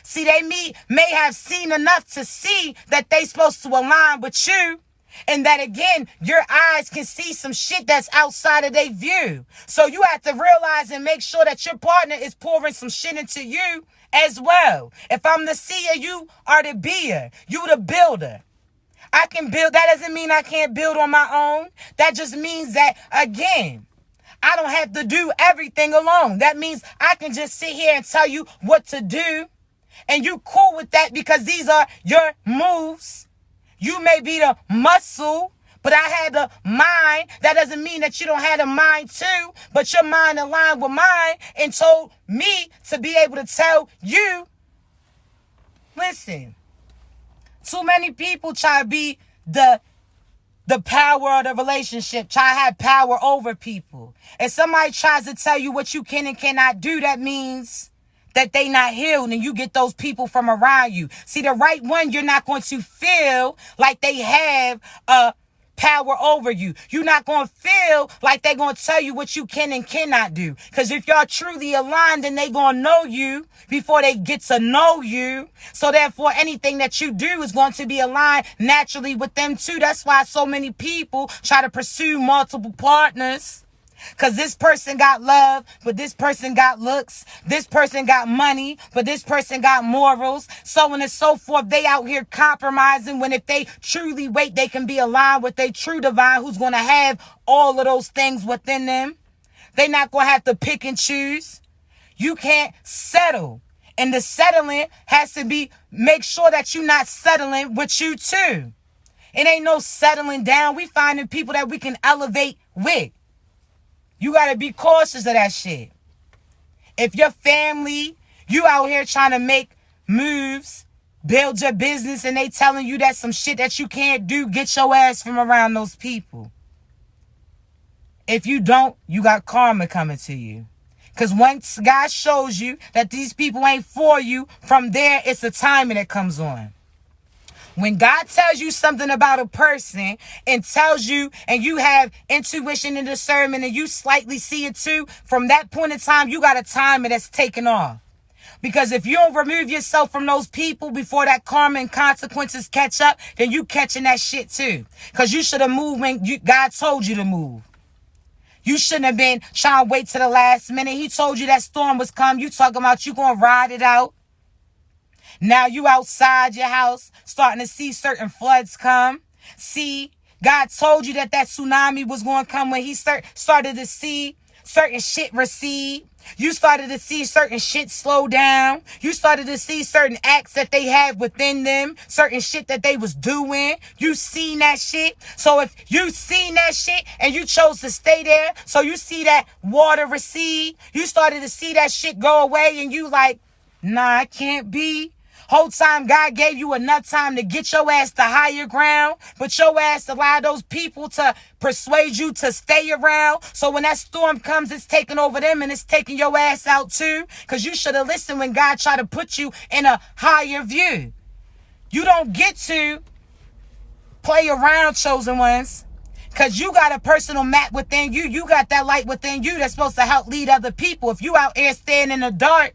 See, they may have seen enough to see that they supposed to align with you. And that, again, your eyes can see some shit that's outside of their view. So you have to realize and make sure that your partner is pouring some shit into you as well. If I'm the seer, you are the beer. You the builder. I can build. That doesn't mean I can't build on my own. That just means that, again, I don't have to do everything alone. That means I can just sit here and tell you what to do. And you cool with that because these are your moves. You may be the muscle, but I had the mind. That doesn't mean that you don't have the mind too, but your mind aligned with mine and told me to be able to tell you, listen, too many people try to be the power of the relationship, try to have power over people. If somebody tries to tell you what you can and cannot do, that means that they not healed, and you get those people from around you. See, the right one, you're not going to feel like they have a power over you. You're not going to feel like they're going to tell you what you can and cannot do. Because if y'all truly aligned, then they going to know you before they get to know you. So therefore, anything that you do is going to be aligned naturally with them too. That's why so many people try to pursue multiple partners. Because this person got love, but this person got looks. This person got money, but this person got morals. So on and so forth. They out here compromising when if they truly wait, they can be aligned with their true divine who's going to have all of those things within them. They're not going to have to pick and choose. You can't settle. And the settling has to be, make sure that you're not settling with you too. It ain't no settling down. We finding people that we can elevate with. You got to be cautious of that shit. If your family, you out here trying to make moves, build your business, and they telling you that some shit that you can't do, get your ass from around those people. If you don't, you got karma coming to you. Because once God shows you that these people ain't for you, from there, it's a timing that comes on. When God tells you something about a person and tells you, and you have intuition and discernment and you slightly see it too, from that point in time, you got a timer that's taken off. Because if you don't remove yourself from those people before that karma and consequences catch up, then you catching that shit too. Because you should have moved when God told you to move. You shouldn't have been trying to wait to the last minute. He told you that storm was coming. You talking about you going to ride it out. Now you outside your house starting to see certain floods come. See, God told you that tsunami was going to come when he started to see certain shit recede. You started to see certain shit slow down. You started to see certain acts that they had within them, certain shit that they was doing. You seen that shit. So if you seen that shit and you chose to stay there, so you see that water recede, you started to see that shit go away and you like, nah, I can't be. Whole time God gave you enough time to get your ass to higher ground, but your ass allow those people to persuade you to stay around. So when that storm comes, it's taking over them and it's taking your ass out too. Because you should have listened when God tried to put you in a higher view. You don't get to play around, chosen ones. Because you got a personal map within you. You got that light within you that's supposed to help lead other people. If you out there staying in the dark,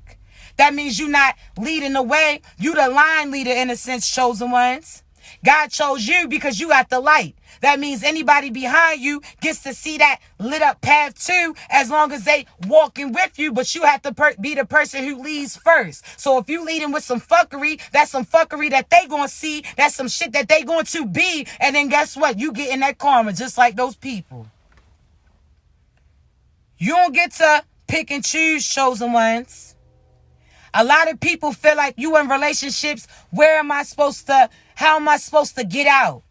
that means you not leading the way. You the line leader in a sense, chosen ones. God chose you because you got the light. That means anybody behind you gets to see that lit up path too, as long as they walking with you. But you have to be the person who leads first. So if you leading with some fuckery, that's some fuckery that they gonna see. That's some shit that they going to be. And then guess what? You get in that karma just like those people. You don't get to pick and choose, chosen ones. A lot of people feel like you in relationships. How am I supposed to get out?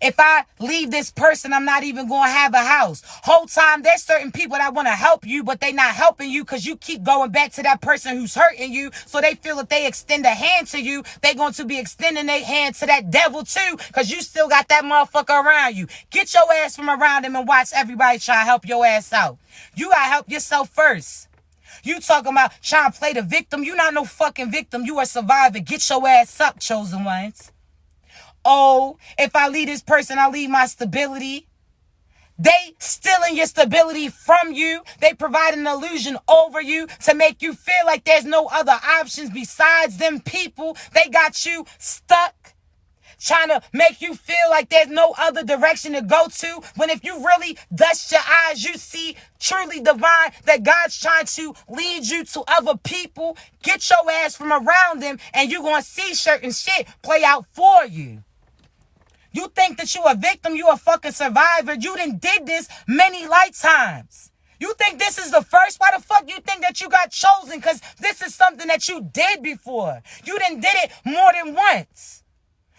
If I leave this person, I'm not even going to have a house. Whole time, there's certain people that want to help you, but they not helping you because you keep going back to that person who's hurting you. So they feel if they extend a hand to you, they going to be extending their hand to that devil too, because you still got that motherfucker around you. Get your ass from around him and watch everybody try to help your ass out. You got to help yourself first. You talking about trying to play the victim. You not no fucking victim. You a survivor. Get your ass up, chosen ones. Oh, if I leave this person, I leave my stability. They stealing your stability from you. They provide an illusion over you to make you feel like there's no other options besides them people. They got you stuck. Trying to make you feel like there's no other direction to go to, when if you really dust your eyes, you see truly divine, that God's trying to lead you to other people. Get your ass from around them and you're going to see certain shit play out for you. You think that you a victim, you a fucking survivor. You done did this many lifetimes. You think this is the first? Why the fuck you think that you got chosen? Because this is something that you did before. You done did it more than once.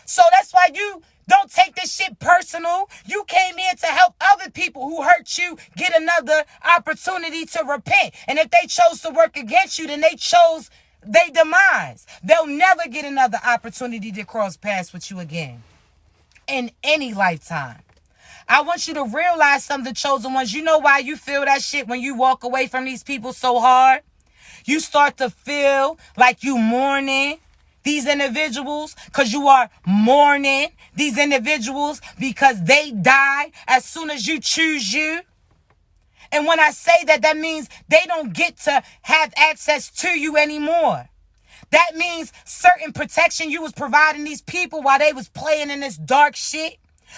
So that's why you don't take this shit personal. You came here to help other people who hurt you get another opportunity to repent. And if they chose to work against you, then they chose their demise. They'll never get another opportunity to cross paths with you again in any lifetime. I want you to realize something, chosen ones. You know why you feel that shit when you walk away from these people so hard? You start to feel like you mourning these individuals because you are mourning these individuals because they die as soon as you choose you. And when I say that, that means they don't get to have access to you anymore. That means certain protection you was providing these people while they was playing in this dark shit,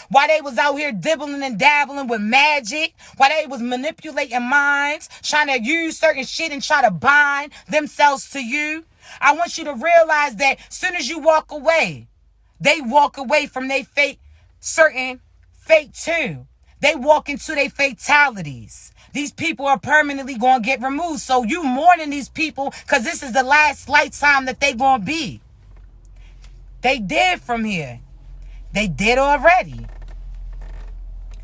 while they was out here dibbling and dabbling with magic, while they was manipulating minds, trying to use certain shit and try to bind themselves to you. I want you to realize that as soon as you walk away, they walk away from their certain fate too. They walk into their fatalities. These people are permanently going to get removed. So you mourning these people because this is the last lifetime that they going to be. They did from here. They did already.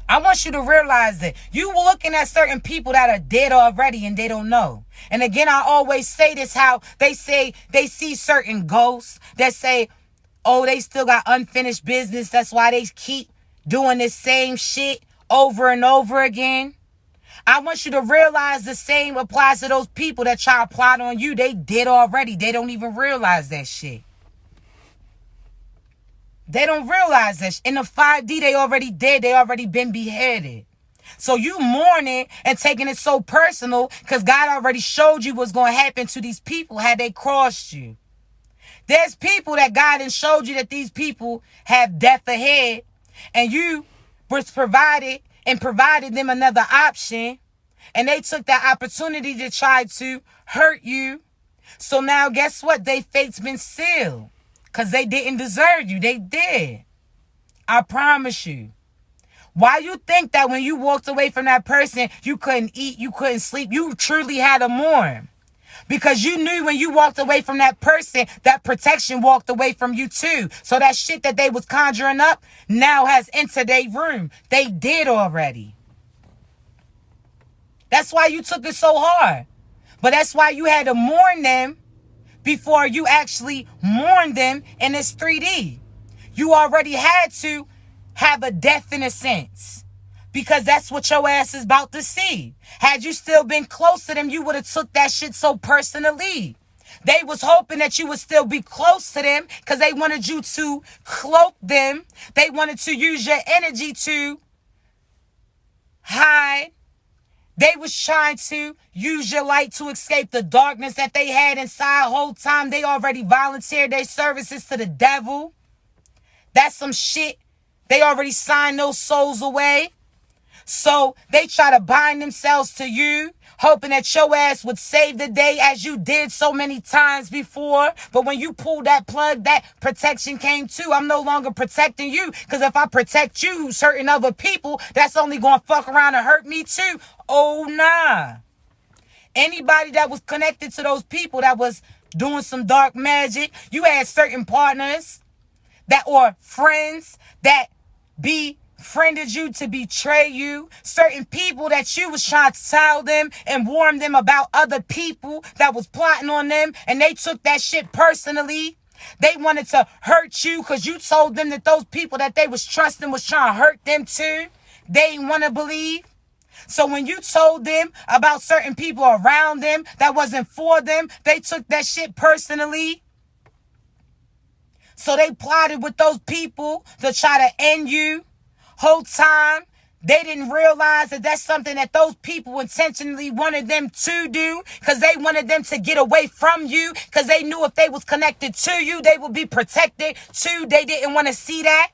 I want you to realize that you looking at certain people that are dead already and they don't know. And again, I always say this, how they say they see certain ghosts that say, oh, they still got unfinished business. That's why they keep doing this same shit over and over again. I want you to realize the same applies to those people that try to plot on you. They did already. They don't even realize that shit. They don't realize that in the 5D, they already dead. They already been beheaded. So you mourning and taking it so personal because God already showed you what's going to happen to these people had they crossed you. There's people that God has showed you that these people have death ahead, and you was provided them another option, and they took that opportunity to try to hurt you. So now guess what? Their fate's been sealed. Because they didn't deserve you. They did. I promise you. Why you think that when you walked away from that person, you couldn't eat, you couldn't sleep, you truly had to mourn? Because you knew when you walked away from that person, that protection walked away from you too. So that shit that they was conjuring up now has entered their room. They did already. That's why you took it so hard. But that's why you had to mourn them. before you actually mourn them in this 3D. You already had to have a death in a sense, because that's what your ass is about to see. Had you still been close to them, you would have took that shit so personally. They was hoping that you would still be close to them because they wanted you to cloak them. They wanted to use your energy to hide. They was trying to use your light to escape the darkness that they had inside. Whole time they already volunteered their services to the devil. That's some shit. They already signed those souls away. So they try to bind themselves to you, hoping that your ass would save the day as you did so many times before. But when you pulled that plug, that protection came too. I'm no longer protecting you, because if I protect you, certain other people, that's only going to fuck around and hurt me too. Oh, nah. Anybody that was connected to those people that was doing some dark magic, you had certain partners that, or friends that befriended you to betray you. Certain people that you was trying to tell them and warn them about other people that was plotting on them, and they took that shit personally. They wanted to hurt you because you told them that those people that they was trusting was trying to hurt them too. They didn't want to believe. So when you told them about certain people around them that wasn't for them, they took that shit personally. So they plotted with those people to try to end you. Whole time, they didn't realize that that's something that those people intentionally wanted them to do, because they wanted them to get away from you, because they knew if they was connected to you, they would be protected too. They didn't want to see that.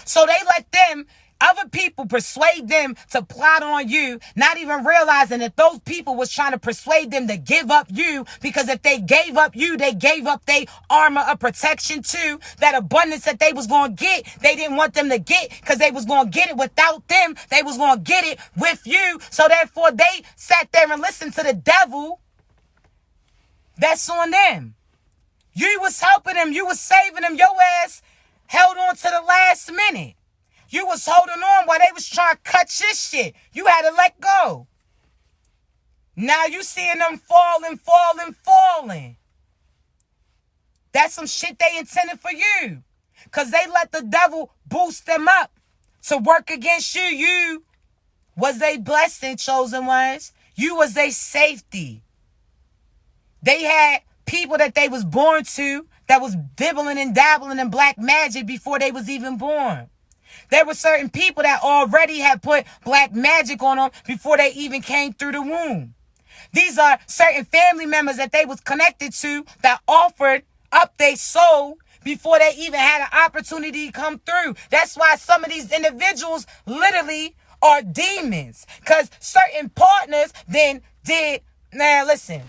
So they let them, other people, persuade them to plot on you, not even realizing that those people was trying to persuade them to give up you, because if they gave up you, they gave up their armor of protection too. That abundance that they was going to get, they didn't want them to get, because they was going to get it without them. They was going to get it with you. So therefore, they sat there and listened to the devil. That's on them. You was helping them. You was saving them. Your ass held on to the last minute. You was holding on while they was trying to cut your shit. You had to let go. Now you seeing them falling. That's some shit they intended for you. Because they let the devil boost them up to work against you. You was a blessing, chosen ones. You was a safety. They had people that they was born to that was dibbling and dabbling in black magic before they was even born. There were certain people that already had put black magic on them before they even came through the womb. These are certain family members that they was connected to that offered up their soul before they even had an opportunity to come through. That's why some of these individuals literally are demons, because certain partners then did. Now listen,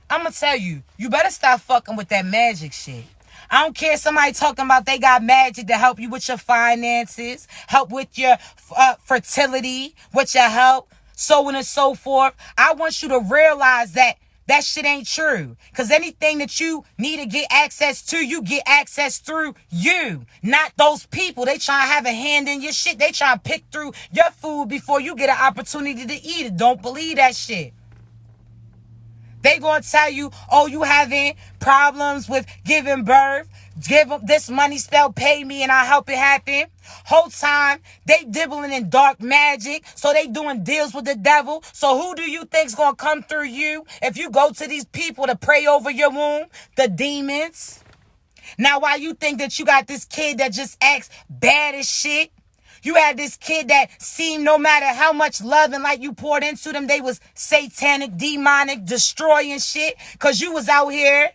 I'm going to tell you, you better stop fucking with that magic shit. I don't care if somebody talking about they got magic to help you with your finances, help with your fertility, with your health, so on and so forth. I want you to realize that that shit ain't true. Because anything that you need to get access to, you get access through you, not those people. They try to have a hand in your shit. They try to pick through your food before you get an opportunity to eat it. Don't believe that shit. They gonna tell you, oh, you having problems with giving birth. Give them this money spell, pay me, and I'll help it happen. Whole time, they dibbling in dark magic. So they doing deals with the devil. So who do you think's gonna come through you if you go to these people to pray over your womb? The demons. Now, why you think that you got this kid that just acts bad as shit? You had this kid that seemed, no matter how much love and light you poured into them, they was satanic, demonic, destroying shit. Because you was out here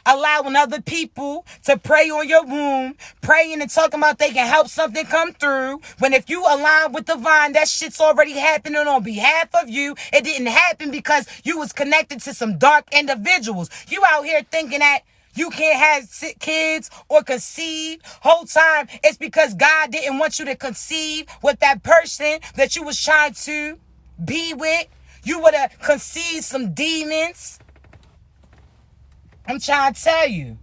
allowing other people to pray on your womb, praying and talking about they can help something come through. When if you align with the vine, that shit's already happening on behalf of you. It didn't happen because you was connected to some dark individuals. You out here thinking that you can't have kids or conceive. Whole time, it's because God didn't want you to conceive with that person that you was trying to be with. You would have conceived some demons. I'm trying to tell you.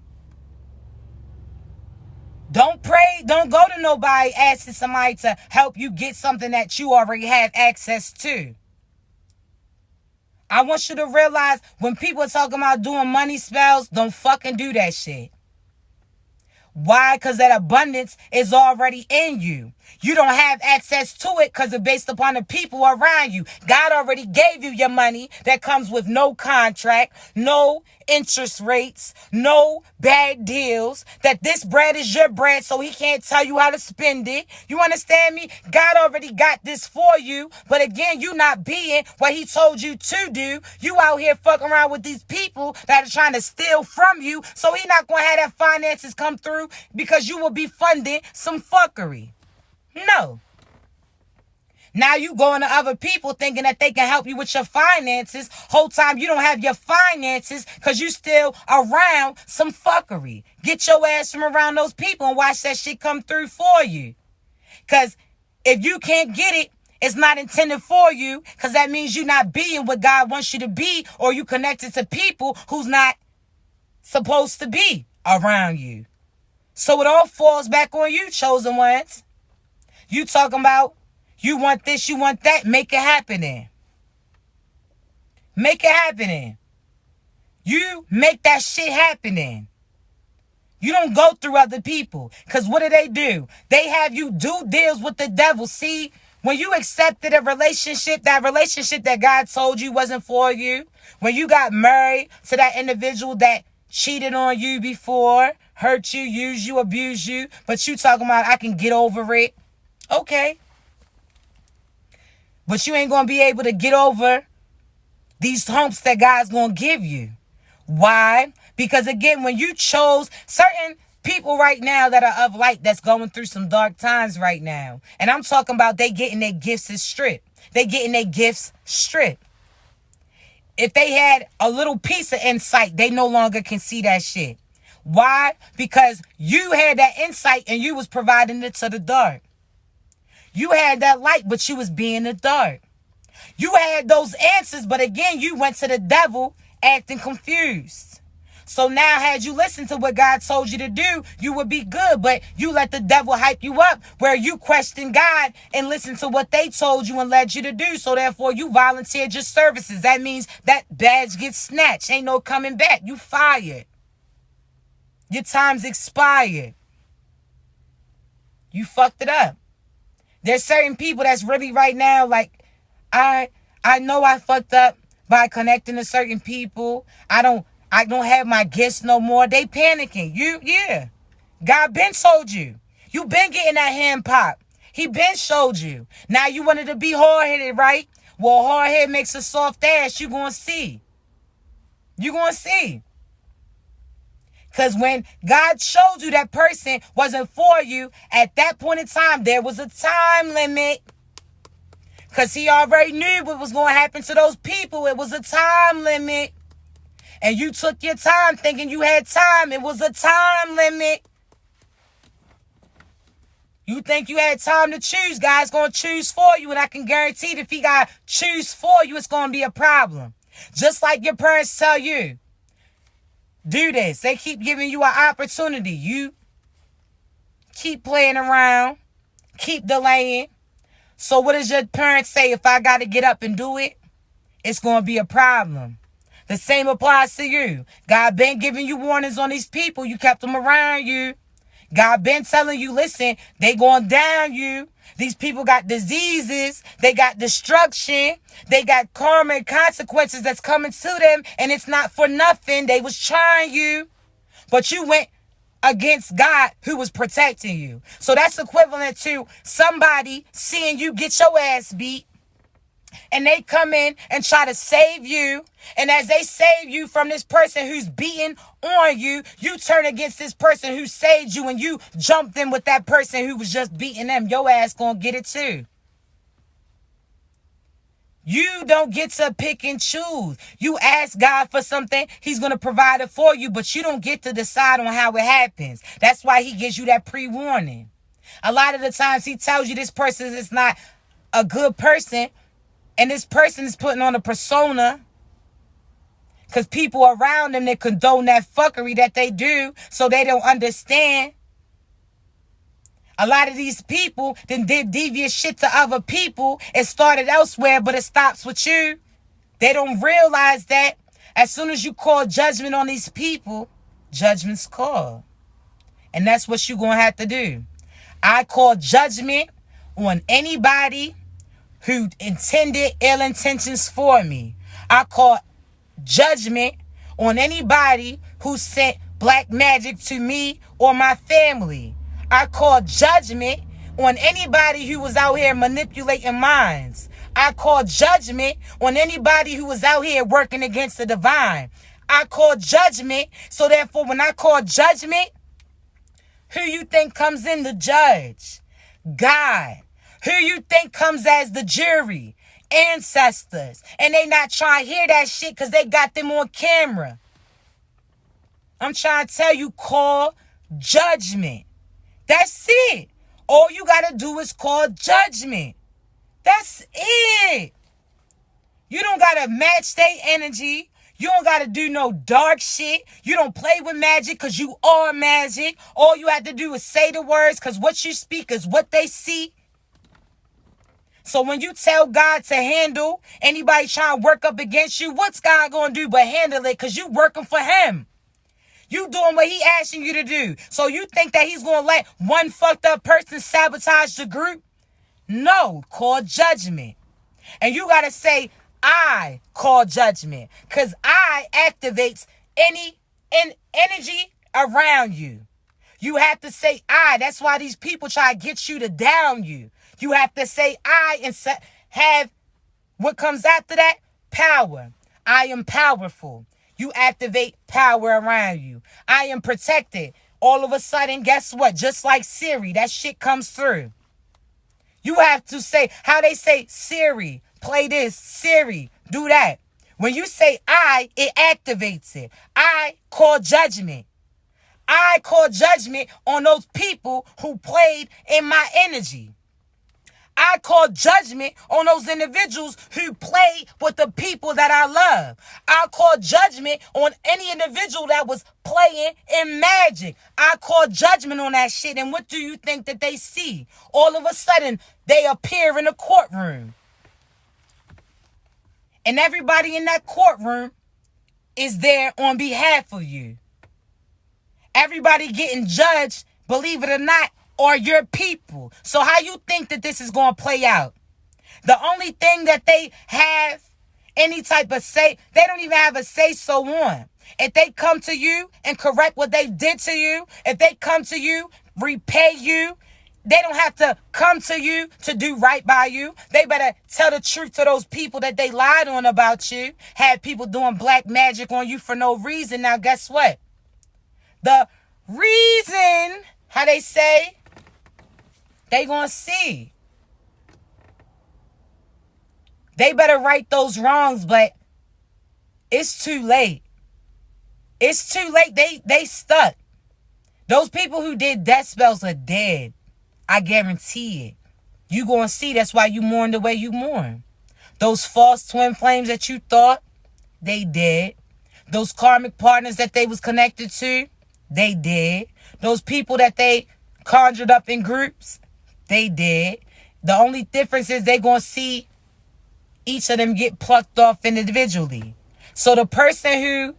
Don't pray. Don't go to nobody asking somebody to help you get something that you already have access to. I want you to realize when people are talking about doing money spells, don't fucking do that shit. Why? Because that abundance is already in you. You don't have access to it because it's based upon the people around you. God already gave you your money that comes with no contract, no interest rates, no bad deals, that this bread is your bread so he can't tell you how to spend it. You understand me? God already got this for you, but again, you not being what he told you to do. You out here fucking around with these people that are trying to steal from you, so he not going to have that finances come through because you will be funding some fuckery. No. Now you going to other people thinking that they can help you with your finances. Whole time you don't have your finances because you still around some fuckery. Get your ass from around those people and watch that shit come through for you. Because if you can't get it, it's not intended for you, because that means you're not being what God wants you to be, or you connected to people who's not supposed to be around you. So it all falls back on you, chosen ones. You talking about you want this, you want that. Make it happen then. Make it happen then. You make that shit happen then. You don't go through other people. Because what do? They have you do deals with the devil. See, when you accepted a relationship, that relationship that God told you wasn't for you, when you got married to that individual that cheated on you before, hurt you, used you, abused you, but you talking about, I can get over it. Okay. But you ain't going to be able to get over these humps that God's going to give you. Why? Because again, when you chose certain people right now that are of light, that's going through some dark times right now. And I'm talking about they getting their gifts stripped. They getting their gifts stripped. If they had a little piece of insight, they no longer can see that shit. Why? Because you had that insight and you was providing it to the dark. You had that light, but you was being the dark. You had those answers, but again, you went to the devil acting confused. So now, had you listened to what God told you to do, you would be good. But you let the devil hype you up where you question God and listen to what they told you and led you to do. So therefore, you volunteered your services. That means that badge gets snatched. Ain't no coming back. You fired. Your time's expired. You fucked it up. There's certain people that's really right now like, I know I fucked up by connecting to certain people. I don't have my gifts no more. They panicking. Yeah. God been told you. You been getting that hand pop. He been showed you. Now you wanted to be hard-headed, right? Well, hard-head makes a soft ass. You gonna see. You gonna see. Because when God showed you that person wasn't for you, at that point in time, there was a time limit. Because he already knew what was going to happen to those people. It was a time limit. And you took your time thinking you had time. It was a time limit. You think you had time to choose. God's going to choose for you. And I can guarantee that if he got to choose for you, it's going to be a problem. Just like your parents tell you. Do this. They keep giving you an opportunity. You keep playing around. Keep delaying. So what does your parents say? If I got to get up and do it, it's going to be a problem. The same applies to you. God been giving you warnings on these people. You kept them around you. God been telling you, listen, they going down you. These people got diseases. They got destruction. They got karma and consequences that's coming to them. And it's not for nothing. They was trying you. But you went against God who was protecting you. So that's equivalent to somebody seeing you get your ass beat. And they come in and try to save you. And as they save you from this person who's beating on you, you turn against this person who saved you and you jumped in with that person who was just beating them. Your ass gonna get it too. You don't get to pick and choose. You ask God for something, he's going to provide it for you, but you don't get to decide on how it happens. That's why he gives you that pre-warning. A lot of the times he tells you this person is not a good person, and this person is putting on a persona because people around them, they condone that fuckery that they do, so they don't understand. A lot of these people then did devious shit to other people. It started elsewhere, but it stops with you. They don't realize that as soon as you call judgment on these people, judgment's called. And that's what you're going to have to do. I call judgment on anybody who intended ill intentions for me. I call judgment on anybody who sent black magic to me or my family. I call judgment on anybody who was out here manipulating minds. I call judgment on anybody who was out here working against the divine. I call judgment. So therefore, when I call judgment, who you think comes in the judge? God. Who you think comes as the jury? Ancestors. And they not trying to hear that shit because they got them on camera. I'm trying to tell you, call judgment. That's it. All you got to do is call judgment. That's it. You don't got to match their energy. You don't got to do no dark shit. You don't play with magic because you are magic. All you have to do is say the words because what you speak is what they see. So when you tell God to handle anybody trying to work up against you, what's God going to do but handle it because you working for him? You doing what he asking you to do. So you think that he's going to let one fucked up person sabotage the group? No, call judgment. And you got to say, I call judgment. Because I activates any energy around you. You have to say I. That's why these people try to get you to down you. You have to say I and have what comes after that? Power. I am powerful. You activate power around you. I am protected. All of a sudden, guess what? Just like Siri, that shit comes through. You have to say, how they say, Siri, play this, Siri, do that. When you say I, it activates it. I call judgment. I call judgment on those people who played in my energy. I call judgment on those individuals who play with the people that I love. I call judgment on any individual that was playing in magic. I call judgment on that shit. And what do you think that they see? All of a sudden, they appear in a courtroom. And everybody in that courtroom is there on behalf of you. Everybody getting judged, believe it or not, are your people. So how you think that this is going to play out? The only thing that they have any type of say, they don't even have a say so on. If they come to you and correct what they did to you, if they come to you, repay you, they don't have to come to you to do right by you. They better tell the truth to those people that they lied on about you. Had people doing black magic on you for no reason. Now, guess what? The reason, how they say, they gonna see. They better right those wrongs, but it's too late. It's too late. They stuck. Those people who did death spells are dead. I guarantee it. You gonna see. That's why you mourn the way you mourn. Those false twin flames that you thought, they dead. Those karmic partners that they was connected to, they dead. Those people that they conjured up in groups, they did. The only difference is they gonna see each of them get plucked off individually. So the person who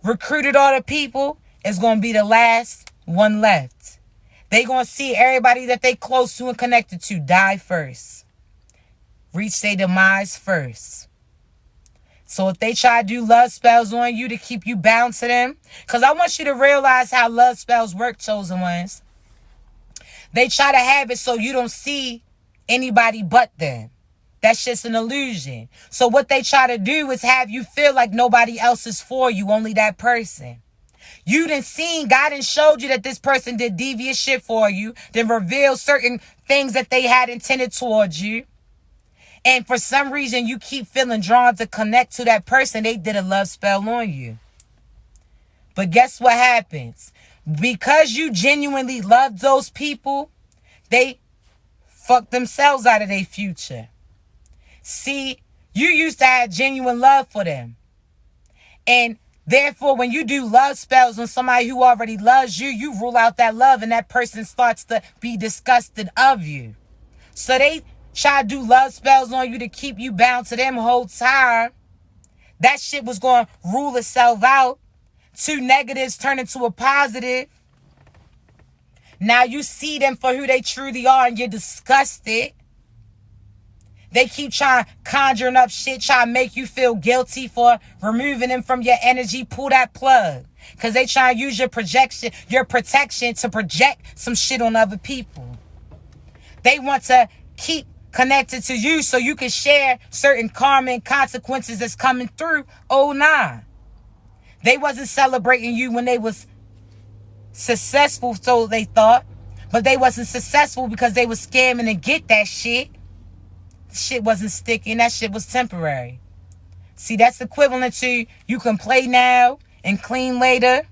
recruited all the people is gonna be the last one left. They gonna see everybody that they close to and connected to die first. Reach their demise first. So if they try to do love spells on you to keep you bound to them, because I want you to realize how love spells work, chosen ones. They try to have it so you don't see anybody but them. That's just an illusion. So what they try to do is have you feel like nobody else is for you, only that person. You done seen, God done showed you that this person did devious shit for you, then revealed certain things that they had intended towards you. And for some reason, you keep feeling drawn to connect to that person. They did a love spell on you. But guess what happens? Because you genuinely loved those people, they fucked themselves out of their future. See, you used to have genuine love for them. And therefore, when you do love spells on somebody who already loves you, you rule out that love and that person starts to be disgusted of you. So they try to do love spells on you to keep you bound to them whole time. that shit was going to rule itself out. 2 negatives turn into a positive. Now you see them for who they truly are and you're disgusted. They keep trying, conjuring up shit, trying to make you feel guilty for removing them from your energy. Pull that plug. Because they try to use your protection to project some shit on other people. They want to keep connected to you so you can share certain karma and consequences that's coming through. Oh, nah. They wasn't celebrating you when they was successful, so they thought. But they wasn't successful because they was scamming to get that shit. Shit wasn't sticking. That shit was temporary. See, that's equivalent to you can play now and clean later.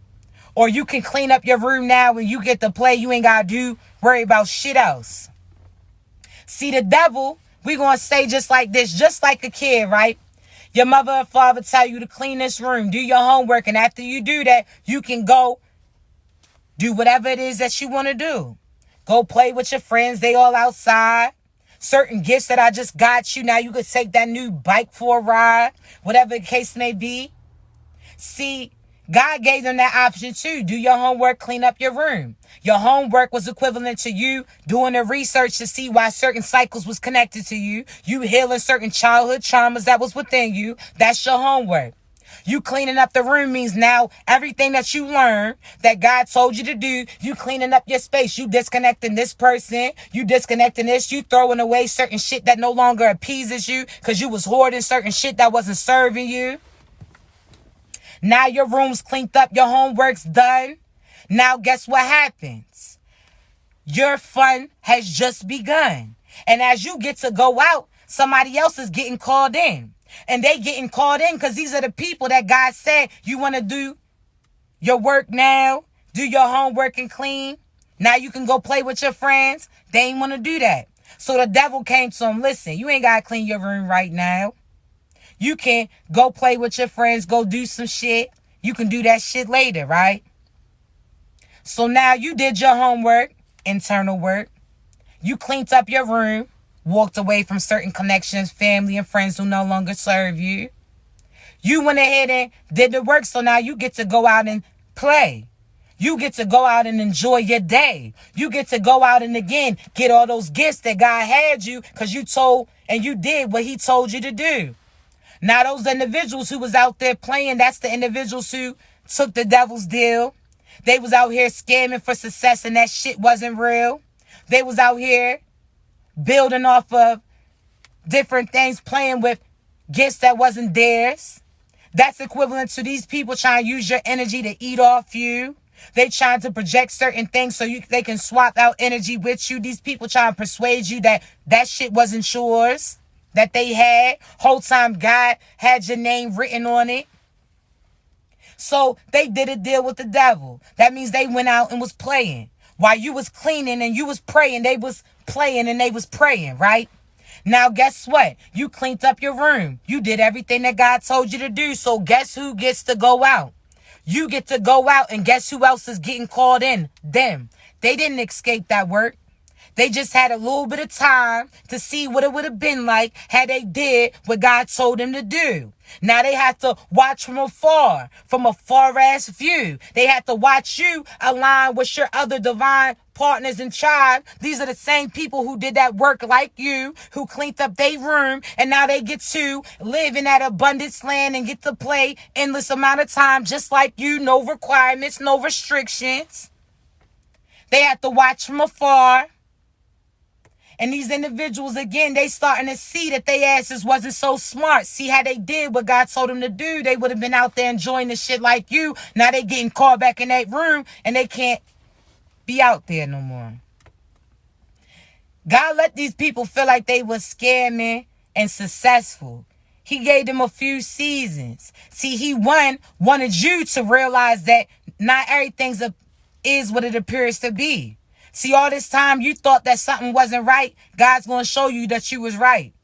Or you can clean up your room now and you get to play. You ain't got to worry about shit else. See, the devil, we going to say just like this, just like a kid, right? Your mother or father tell you to clean this room, do your homework. And after you do that, you can go do whatever it is that you want to do. Go play with your friends. They all outside. Certain gifts that I just got you. Now you could take that new bike for a ride. Whatever the case may be. See, God gave them that option too. Do your homework, clean up your room. Your homework was equivalent to you doing the research to see why certain cycles was connected to you. You healing certain childhood traumas that was within you. That's your homework. You cleaning up the room means now everything that you learned that God told you to do, you cleaning up your space. You disconnecting this person. You disconnecting this. You throwing away certain shit that no longer appeases you because you was hoarding certain shit that wasn't serving you. Now your room's cleaned up. Your homework's done. Now guess what happens? Your fun has just begun. And as you get to go out, somebody else is getting called in. And they getting called in because these are the people that God said you want to do your work now, do your homework and clean. Now you can go play with your friends. They ain't want to do that. So the devil came to him, listen, you ain't got to clean your room right now. You can go play with your friends, go do some shit. You can do that shit later, right? So now you did your homework, internal work. You cleaned up your room. Walked away from certain connections, family and friends who no longer serve you. You went ahead and did the work, so now you get to go out and play. You get to go out and enjoy your day. You get to go out and again get all those gifts that God had you because you told and you did what he told you to do. Now those individuals who was out there playing, that's the individuals who took the devil's deal. They was out here scamming for success and that shit wasn't real. They was out here building off of different things, playing with gifts that wasn't theirs. That's equivalent to these people trying to use your energy to eat off you. They trying to project certain things so they can swap out energy with you. These people trying to persuade you that that shit wasn't yours, that they had. Whole time God had your name written on it. So they did a deal with the devil. That means they went out and was playing. While you was cleaning and you was praying, they was playing and they was praying, right? Now, guess what? You cleaned up your room. You did everything that God told you to do. So guess who gets to go out? You get to go out, and guess who else is getting called in? Them. They didn't escape that work. They just had a little bit of time to see what it would have been like had they did what God told them to do. Now they have to watch from a far-ass view. They have to watch you align with your other divine partners in tribe. These are the same people who did that work like you, who cleaned up their room, and now they get to live in that abundance land and get to play endless amount of time just like you. No requirements, no restrictions. They have to watch from afar. And these individuals, again, they starting to see that their asses wasn't so smart. See how they did what God told them to do. They would have been out there enjoying the shit like you. Now they getting called back in that room and they can't be out there no more. God let these people feel like they was scamming and successful. He gave them a few seasons. See, he wanted you to realize that not everything is what it appears to be. See, all this time you thought that something wasn't right. God's going to show you that you was right.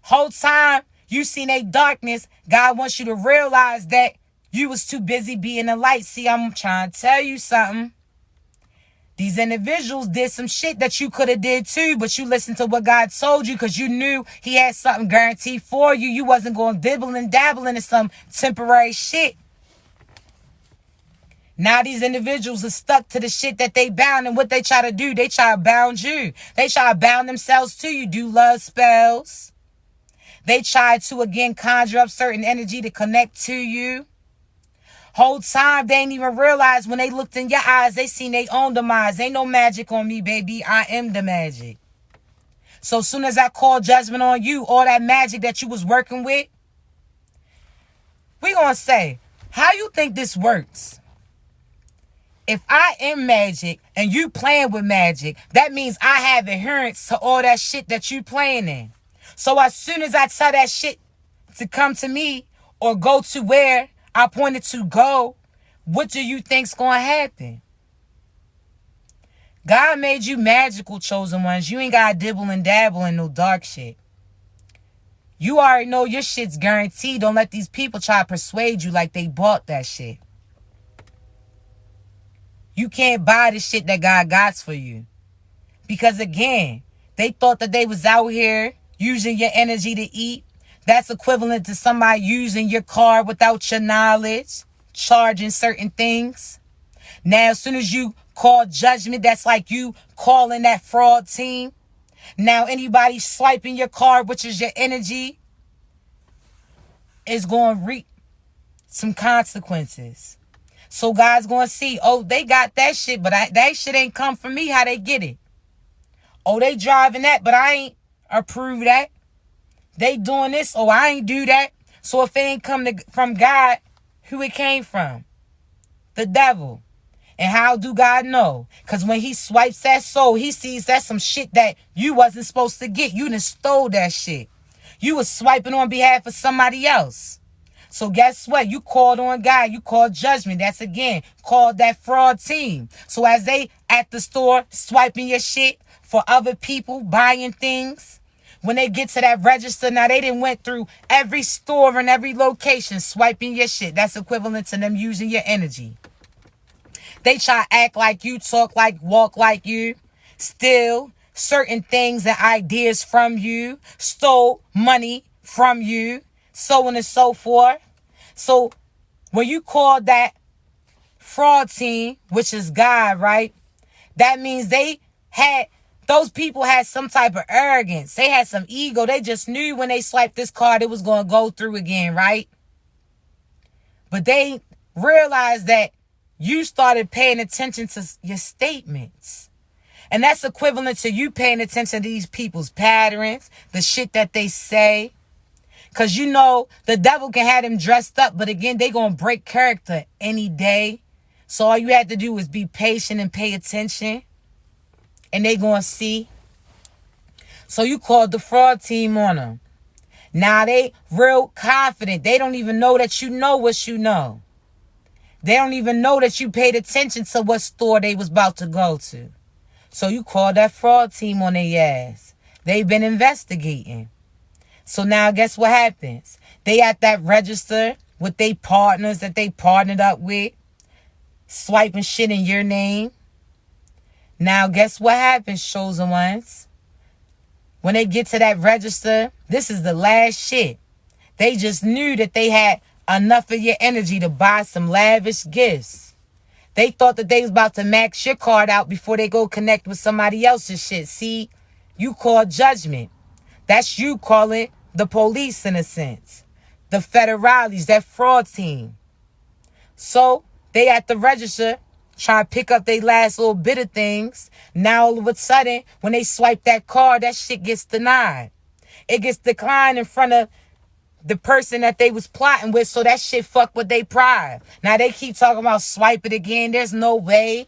Whole time you seen a darkness. God wants you to realize that you was too busy being a light. See, I'm trying to tell you something. These individuals did some shit that you could have did too, but you listened to what God told you because you knew he had something guaranteed for you. You wasn't going to dibble and dabble into some temporary shit. Now these individuals are stuck to the shit that they bound, and what they try to do, they try to bound you. They try to bound themselves to you, do love spells. They try to, again, conjure up certain energy to connect to you. Whole time, they ain't even realize when they looked in your eyes, they seen their own demise. Ain't no magic on me, baby. I am the magic. So as soon as I call judgment on you, all that magic that you was working with, we gonna say, how you think this works? If I am magic and you playing with magic, that means I have adherence to all that shit that you playing in. So as soon as I tell that shit to come to me or go to where I pointed to go, what do you think's going to happen? God made you magical, chosen ones. You ain't got to dibble and dabble in no dark shit. You already know your shit's guaranteed. Don't let these people try to persuade you like they bought that shit. You can't buy the shit that God got for you. Because again, they thought that they was out here using your energy to eat. That's equivalent to somebody using your car without your knowledge, charging certain things. Now, as soon as you call judgment, that's like you calling that fraud team. Now, anybody swiping your card, which is your energy, is going to reap some consequences. So God's going to see, oh, they got that shit, but that shit ain't come from me. How they get it? Oh, they driving that, but I ain't approve that. They doing this, oh, I ain't do that. So if it ain't come from God, who it came from? The devil. And how do God know? Because when he swipes that soul, he sees that's some shit that you wasn't supposed to get. You done stole that shit. You was swiping on behalf of somebody else. So guess what? You called on God. You called judgment. That's again called that fraud team. So as they at the store swiping your shit for other people, buying things, when they get to that register, now they done went through every store and every location swiping your shit. That's equivalent to them using your energy. They try to act like you, talk like, walk like you, steal certain things and ideas from you, stole money from you, so on and so forth. So when you call that fraud team, which is God, right? That means those people had some type of arrogance. They had some ego. They just knew when they swiped this card, it was going to go through again, right? But they realized that you started paying attention to your statements. And that's equivalent to you paying attention to these people's patterns, the shit that they say. Because you know the devil can have them dressed up, but again, they going to break character any day. So all you have to do is be patient and pay attention. And they going to see. So you called the fraud team on them. Now they real confident. They don't even know that you know what you know. They don't even know that you paid attention to what store they was about to go to. So you called that fraud team on their ass. They've been investigating. So now guess what happens? They at that register with their partners that they partnered up with, swiping shit in your name. Now guess what happens, chosen ones? When they get to that register, this is the last shit. They just knew that they had enough of your energy to buy some lavish gifts. They thought that they was about to max your card out before they go connect with somebody else's shit. See, you call judgment. That's you calling the police in a sense. The federales, that fraud team. So they at the register trying to pick up their last little bit of things. Now all of a sudden, when they swipe that card, that shit gets denied. It gets declined in front of the person that they was plotting with, so that shit fuck with their pride. Now they keep talking about swipe it again. There's no way.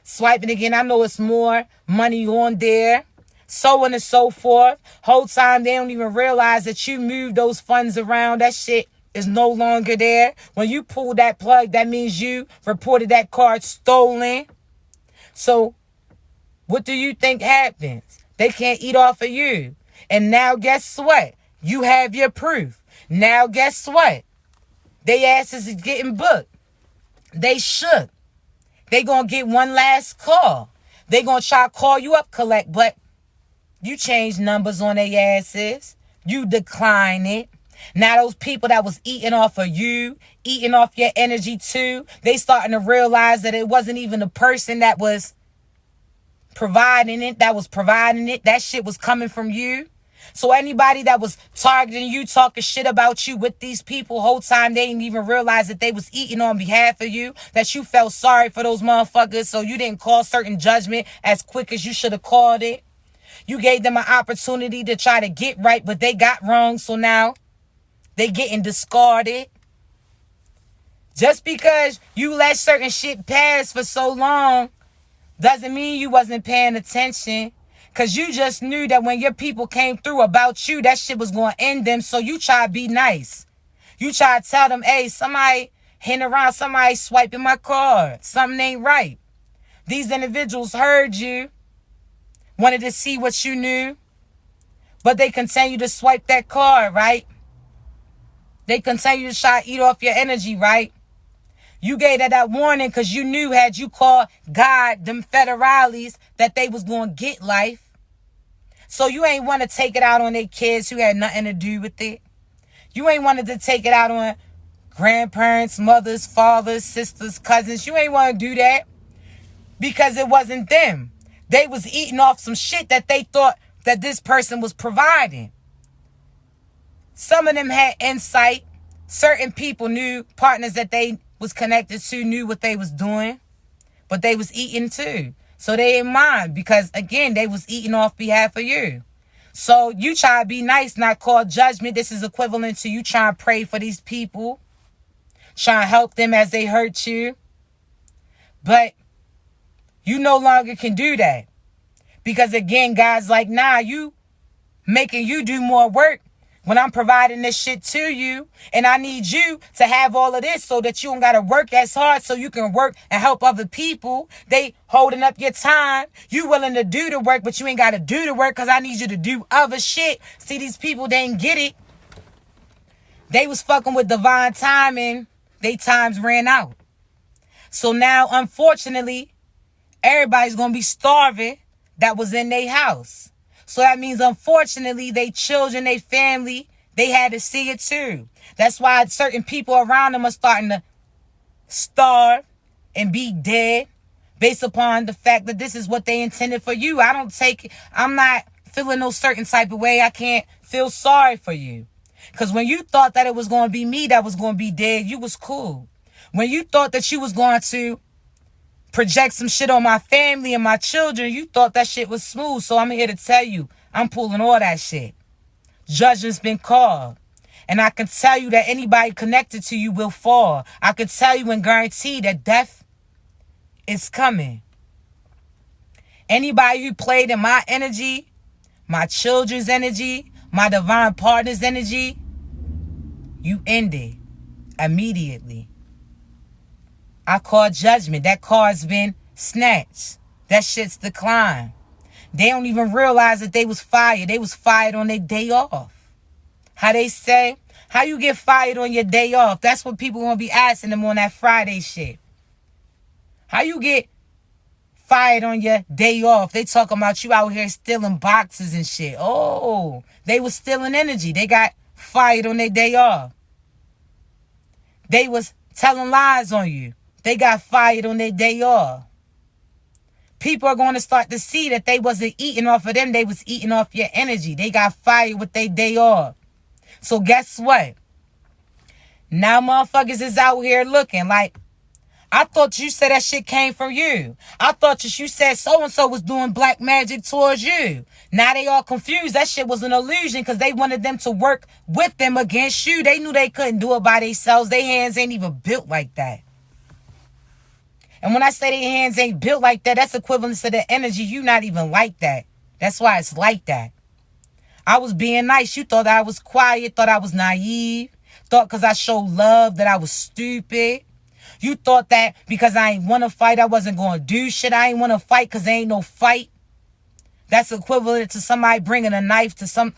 Swipe it again. I know it's more money on there. So on and so forth. Whole time they don't even realize that you moved those funds around. That shit is no longer there. When you pull that plug, that means you reported that card stolen. So what do you think happens? They can't eat off of you. And now guess what? You have your proof. Now guess what? They asses is getting booked. They shook. They gonna get one last call. They gonna try to call you up, collect, but you change numbers on their asses. You decline it. Now those people that was eating off of you, eating off your energy too, they starting to realize that it wasn't even the person that was providing it, that shit was coming from you. So anybody that was targeting you, talking shit about you with these people, whole time they didn't even realize that they was eating on behalf of you, that you felt sorry for those motherfuckers, so you didn't call certain judgment as quick as you should have called it. You gave them an opportunity to try to get right, but they got wrong, so now they getting discarded. Just because you let certain shit pass for so long doesn't mean you wasn't paying attention. Because you just knew that when your people came through about you, that shit was going to end them. So you try to be nice. You try to tell them, hey, somebody hitting around, somebody swiping my card. Something ain't right. These individuals heard you, wanted to see what you knew, but they continue to swipe that card, right? They continue to try to eat off your energy, right? You gave that warning because you knew had you called God, them federales, that they was going to get life. So you ain't want to take it out on their kids who had nothing to do with it. You ain't wanted to take it out on grandparents, mothers, fathers, sisters, cousins. You ain't want to do that because it wasn't them. They was eating off some shit that they thought that this person was providing. Some of them had insight. Certain people knew, partners that they was connected to knew what they was doing, but they was eating too. So they didn't mind because, again, they was eating off behalf of you. So you try to be nice, not call judgment. This is equivalent to you trying to pray for these people, trying to help them as they hurt you. But you no longer can do that because, again, God's like, nah, you making you do more work when I'm providing this shit to you, and I need you to have all of this so that you don't got to work as hard so you can work and help other people. They holding up your time. You willing to do the work, but you ain't got to do the work because I need you to do other shit. See, these people, they ain't get it. They was fucking with divine timing. They times ran out. So now, unfortunately, everybody's going to be starving that was in their house. So that means, unfortunately, they children, they family, they had to see it too. That's why certain people around them are starting to starve and be dead based upon the fact that this is what they intended for you. I'm not feeling no certain type of way. I can't feel sorry for you. Because when you thought that it was going to be me that was going to be dead, you was cool. When you thought that you was going to project some shit on my family and my children, you thought that shit was smooth. So I'm here to tell you, I'm pulling all that shit. Judgment's been called. And I can tell you that anybody connected to you will fall. I can tell you and guarantee that death is coming. Anybody who played in my energy, my children's energy, my divine partner's energy, you ended immediately. I call judgment. That card's been snatched. That shit's declined. They don't even realize that they was fired. They was fired on their day off. How they say, how you get fired on your day off? That's what people gonna be asking them on that Friday shit. How you get fired on your day off? They talking about you out here stealing boxes and shit. Oh, they was stealing energy. They got fired on their day off. They was telling lies on you. They got fired on their day off. People are going to start to see that they wasn't eating off of them. They was eating off your energy. They got fired with their day off. So guess what? Now motherfuckers is out here looking like, I thought you said that shit came from you. I thought that you said so-and-so was doing black magic towards you. Now they all confused. That shit was an illusion because they wanted them to work with them against you. They knew they couldn't do it by themselves. Their hands ain't even built like that. And when I say their hands ain't built like that, that's equivalent to the energy. You not even like that. That's why it's like that. I was being nice. You thought I was quiet, thought I was naive, thought because I showed love that I was stupid. You thought that because I ain't want to fight, I wasn't going to do shit. I ain't want to fight because there ain't no fight. That's equivalent to somebody bringing a knife to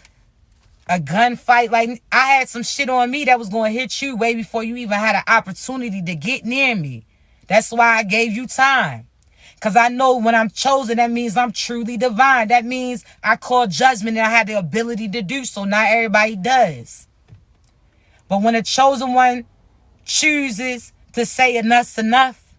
a gunfight. Like, I had some shit on me that was going to hit you way before you even had an opportunity to get near me. That's why I gave you time. Because I know when I'm chosen, that means I'm truly divine. That means I call judgment and I have the ability to do so. Not everybody does. But when a chosen one chooses to say enough's enough,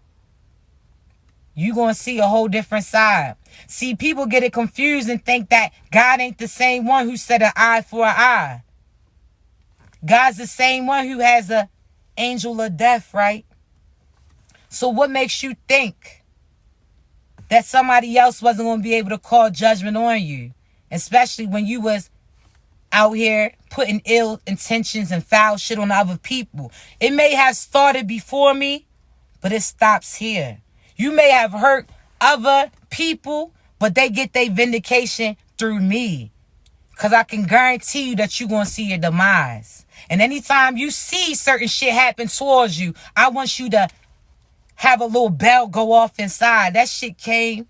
you're going to see a whole different side. See, people get it confused and think that God ain't the same one who said an eye for an eye. God's the same one who has an angel of death, right? So what makes you think that somebody else wasn't going to be able to call judgment on you? Especially when you was out here putting ill intentions and foul shit on other people. It may have started before me, but it stops here. You may have hurt other people, but they get their vindication through me. Because I can guarantee you that you're going to see your demise. And anytime you see certain shit happen towards you, I want you to have a little bell go off inside. That shit came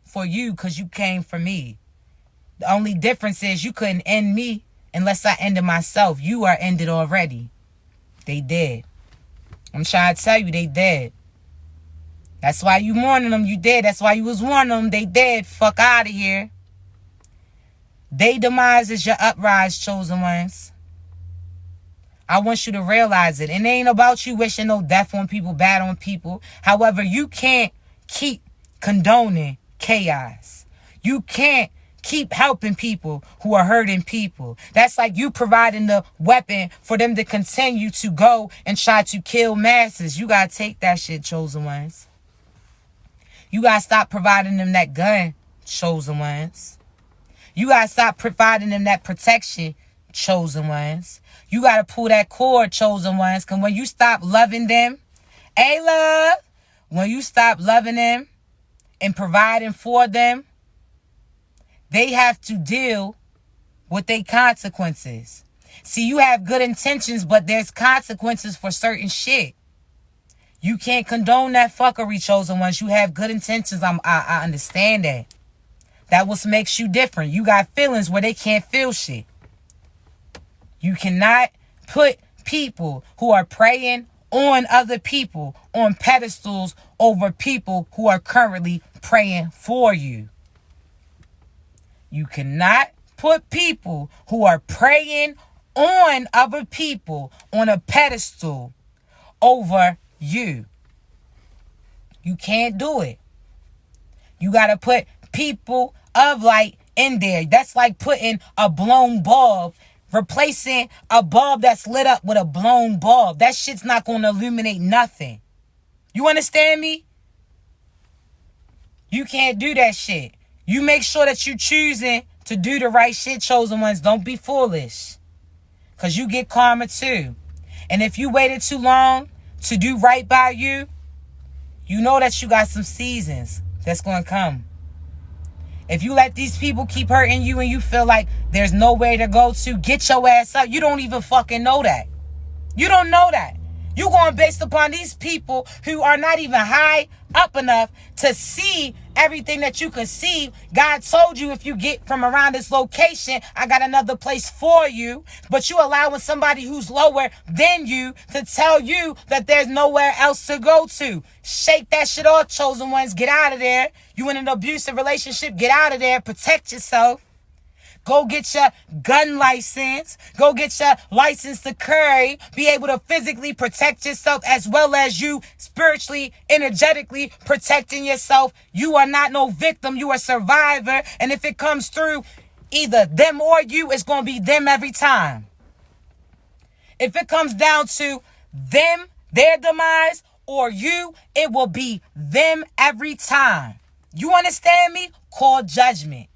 for you because you came for me. The only difference is you couldn't end me unless I ended myself. You are ended already. They did. I'm trying to tell you, they did. That's why you warning them. You did. That's why you was warning them. They did. Fuck out of here. They demise is your uprise, chosen ones. I want you to realize it. It ain't about you wishing no death on people, bad on people. However, you can't keep condoning chaos. You can't keep helping people who are hurting people. That's like you providing the weapon for them to continue to go and try to kill masses. You got to take that shit, chosen ones. You got to stop providing them that gun, chosen ones. You got to stop providing them that protection, chosen ones. You got to pull that cord, chosen ones. Because when you stop loving them, hey, love, when you stop loving them and providing for them, they have to deal with their consequences. See, you have good intentions, but there's consequences for certain shit. You can't condone that fuckery, chosen ones. You have good intentions. I understand that. That what makes you different. You got feelings where they can't feel shit. You cannot put people who are preying on other people on pedestals over people who are currently praying for you. You cannot put people who are preying on other people on a pedestal over you. You can't do it. You got to put people of light in there. That's like putting a blown bulb, replacing a bulb that's lit up with a blown bulb. That shit's not going to illuminate nothing. You understand me? You can't do that shit. You make sure that you choosing to do the right shit, chosen ones. Don't be foolish. Because you get karma too. And if you waited too long to do right by you, you know that you got some seasons that's going to come. If you let these people keep hurting you and you feel like there's nowhere to go to, get your ass up. You don't even fucking know that. You don't know that. You're going based upon these people who are not even high up enough to see everything that you can see. God told you if you get from around this location, I got another place for you. But you allowing somebody who's lower than you to tell you that there's nowhere else to go to. Shake that shit off, chosen ones. Get out of there. You in an abusive relationship, get out of there. Protect yourself. Go get your gun license. Go get your license to carry. Be able to physically protect yourself as well as you spiritually, energetically protecting yourself. You are not no victim. You are a survivor. And if it comes through either them or you, it's going to be them every time. If it comes down to them, their demise, or you, it will be them every time. You understand me? Call judgment.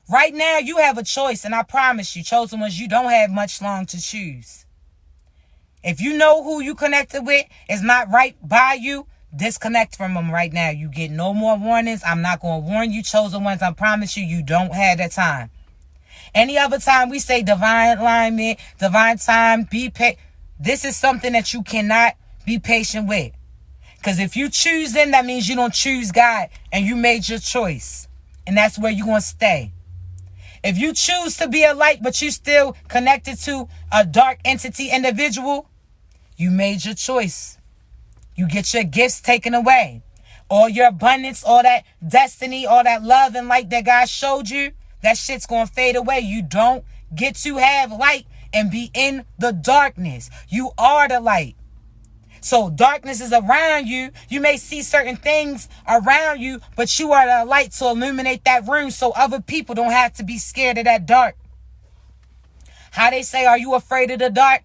Right now, you have a choice, and I promise you, chosen ones, you don't have much long to choose. If you know who you connected with is not right by you, disconnect from them right now. You get no more warnings. I'm not going to warn you, chosen ones. I promise you, you don't have that time. Any other time we say divine alignment, divine time, be patient. This is something that you cannot be patient with. Because if you choose them, that means you don't choose God, and you made your choice. And that's where you're going to stay. If you choose to be a light, but you still connected to a dark entity individual, you made your choice. You get your gifts taken away. All your abundance, all that destiny, all that love and light that God showed you, that shit's gonna fade away. You don't get to have light and be in the darkness. You are the light. So darkness is around you. You may see certain things around you, but you are the light to illuminate that room so other people don't have to be scared of that dark. How they say, are you afraid of the dark?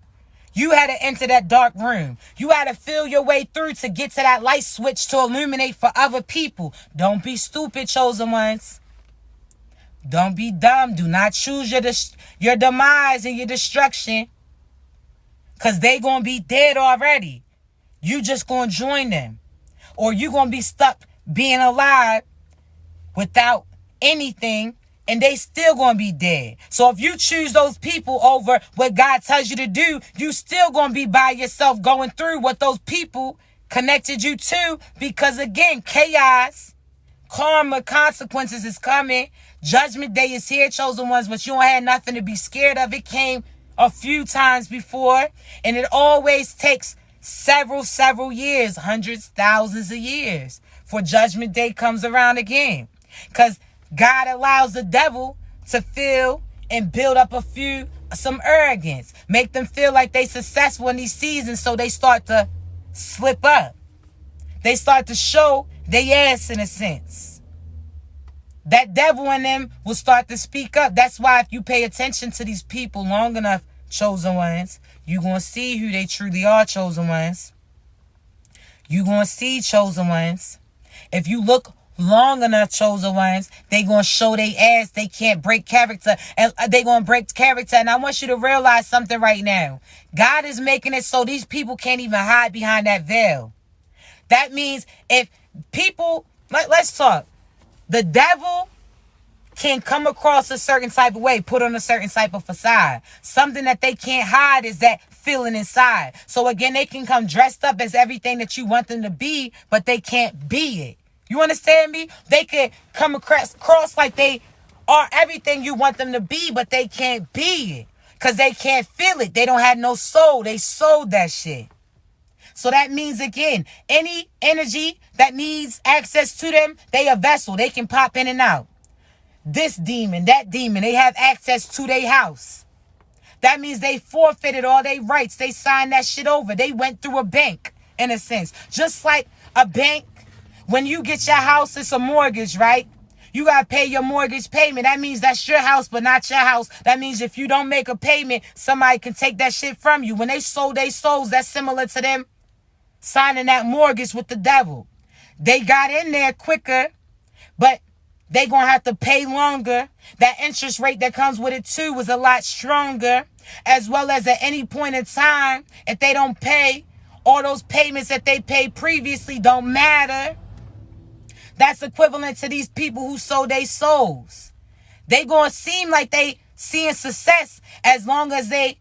You had to enter that dark room. You had to feel your way through to get to that light switch to illuminate for other people. Don't be stupid, chosen ones. Don't be dumb. Do not choose your demise and your destruction, because they going to be dead already. You just going to join them. Or you going to be stuck being alive without anything, and they still going to be dead. So if you choose those people over what God tells you to do, you still going to be by yourself going through what those people connected you to, because again, chaos, karma, consequences is coming. Judgment day is here, chosen ones, but you don't have nothing to be scared of. It came a few times before, and it always takes several years, hundreds, thousands of years, for judgment day comes around again. Because God allows the devil to feel and build up some arrogance, make them feel like they successful in these seasons, so they start to slip up. They start to show their ass in a sense. That devil in them will start to speak up. That's why if you pay attention to these people long enough, chosen ones, you're going to see who they truly are, chosen ones. You're going to see, chosen ones. If you look long enough, chosen ones, they going to show their ass. They can't break character, and they going to break character. And I want you to realize something right now. God is making it so these people can't even hide behind that veil. That means if people, let's talk. The devil can come across a certain type of way, put on a certain type of facade. Something that they can't hide is that feeling inside. So again, they can come dressed up as everything that you want them to be, but they can't be it. You understand me? They can come across like they are everything you want them to be, but they can't be it because they can't feel it. They don't have no soul. They sold that shit. So that means, again, any energy that needs access to them, they a vessel. They can pop in and out. This demon, that demon, they have access to their house. That means they forfeited all their rights. They signed that shit over. They went through a bank, in a sense. Just like a bank, when you get your house, it's a mortgage, right? You got to pay your mortgage payment. That means that's your house, but not your house. That means if you don't make a payment, somebody can take that shit from you. When they sold their souls, that's similar to them signing that mortgage with the devil. They got in there quicker, but they going to have to pay longer. That interest rate that comes with it too was a lot stronger, as well as at any point in time, if they don't pay, all those payments that they paid previously don't matter. That's equivalent to these people who sold their souls. They going to seem like they seeing success as long as they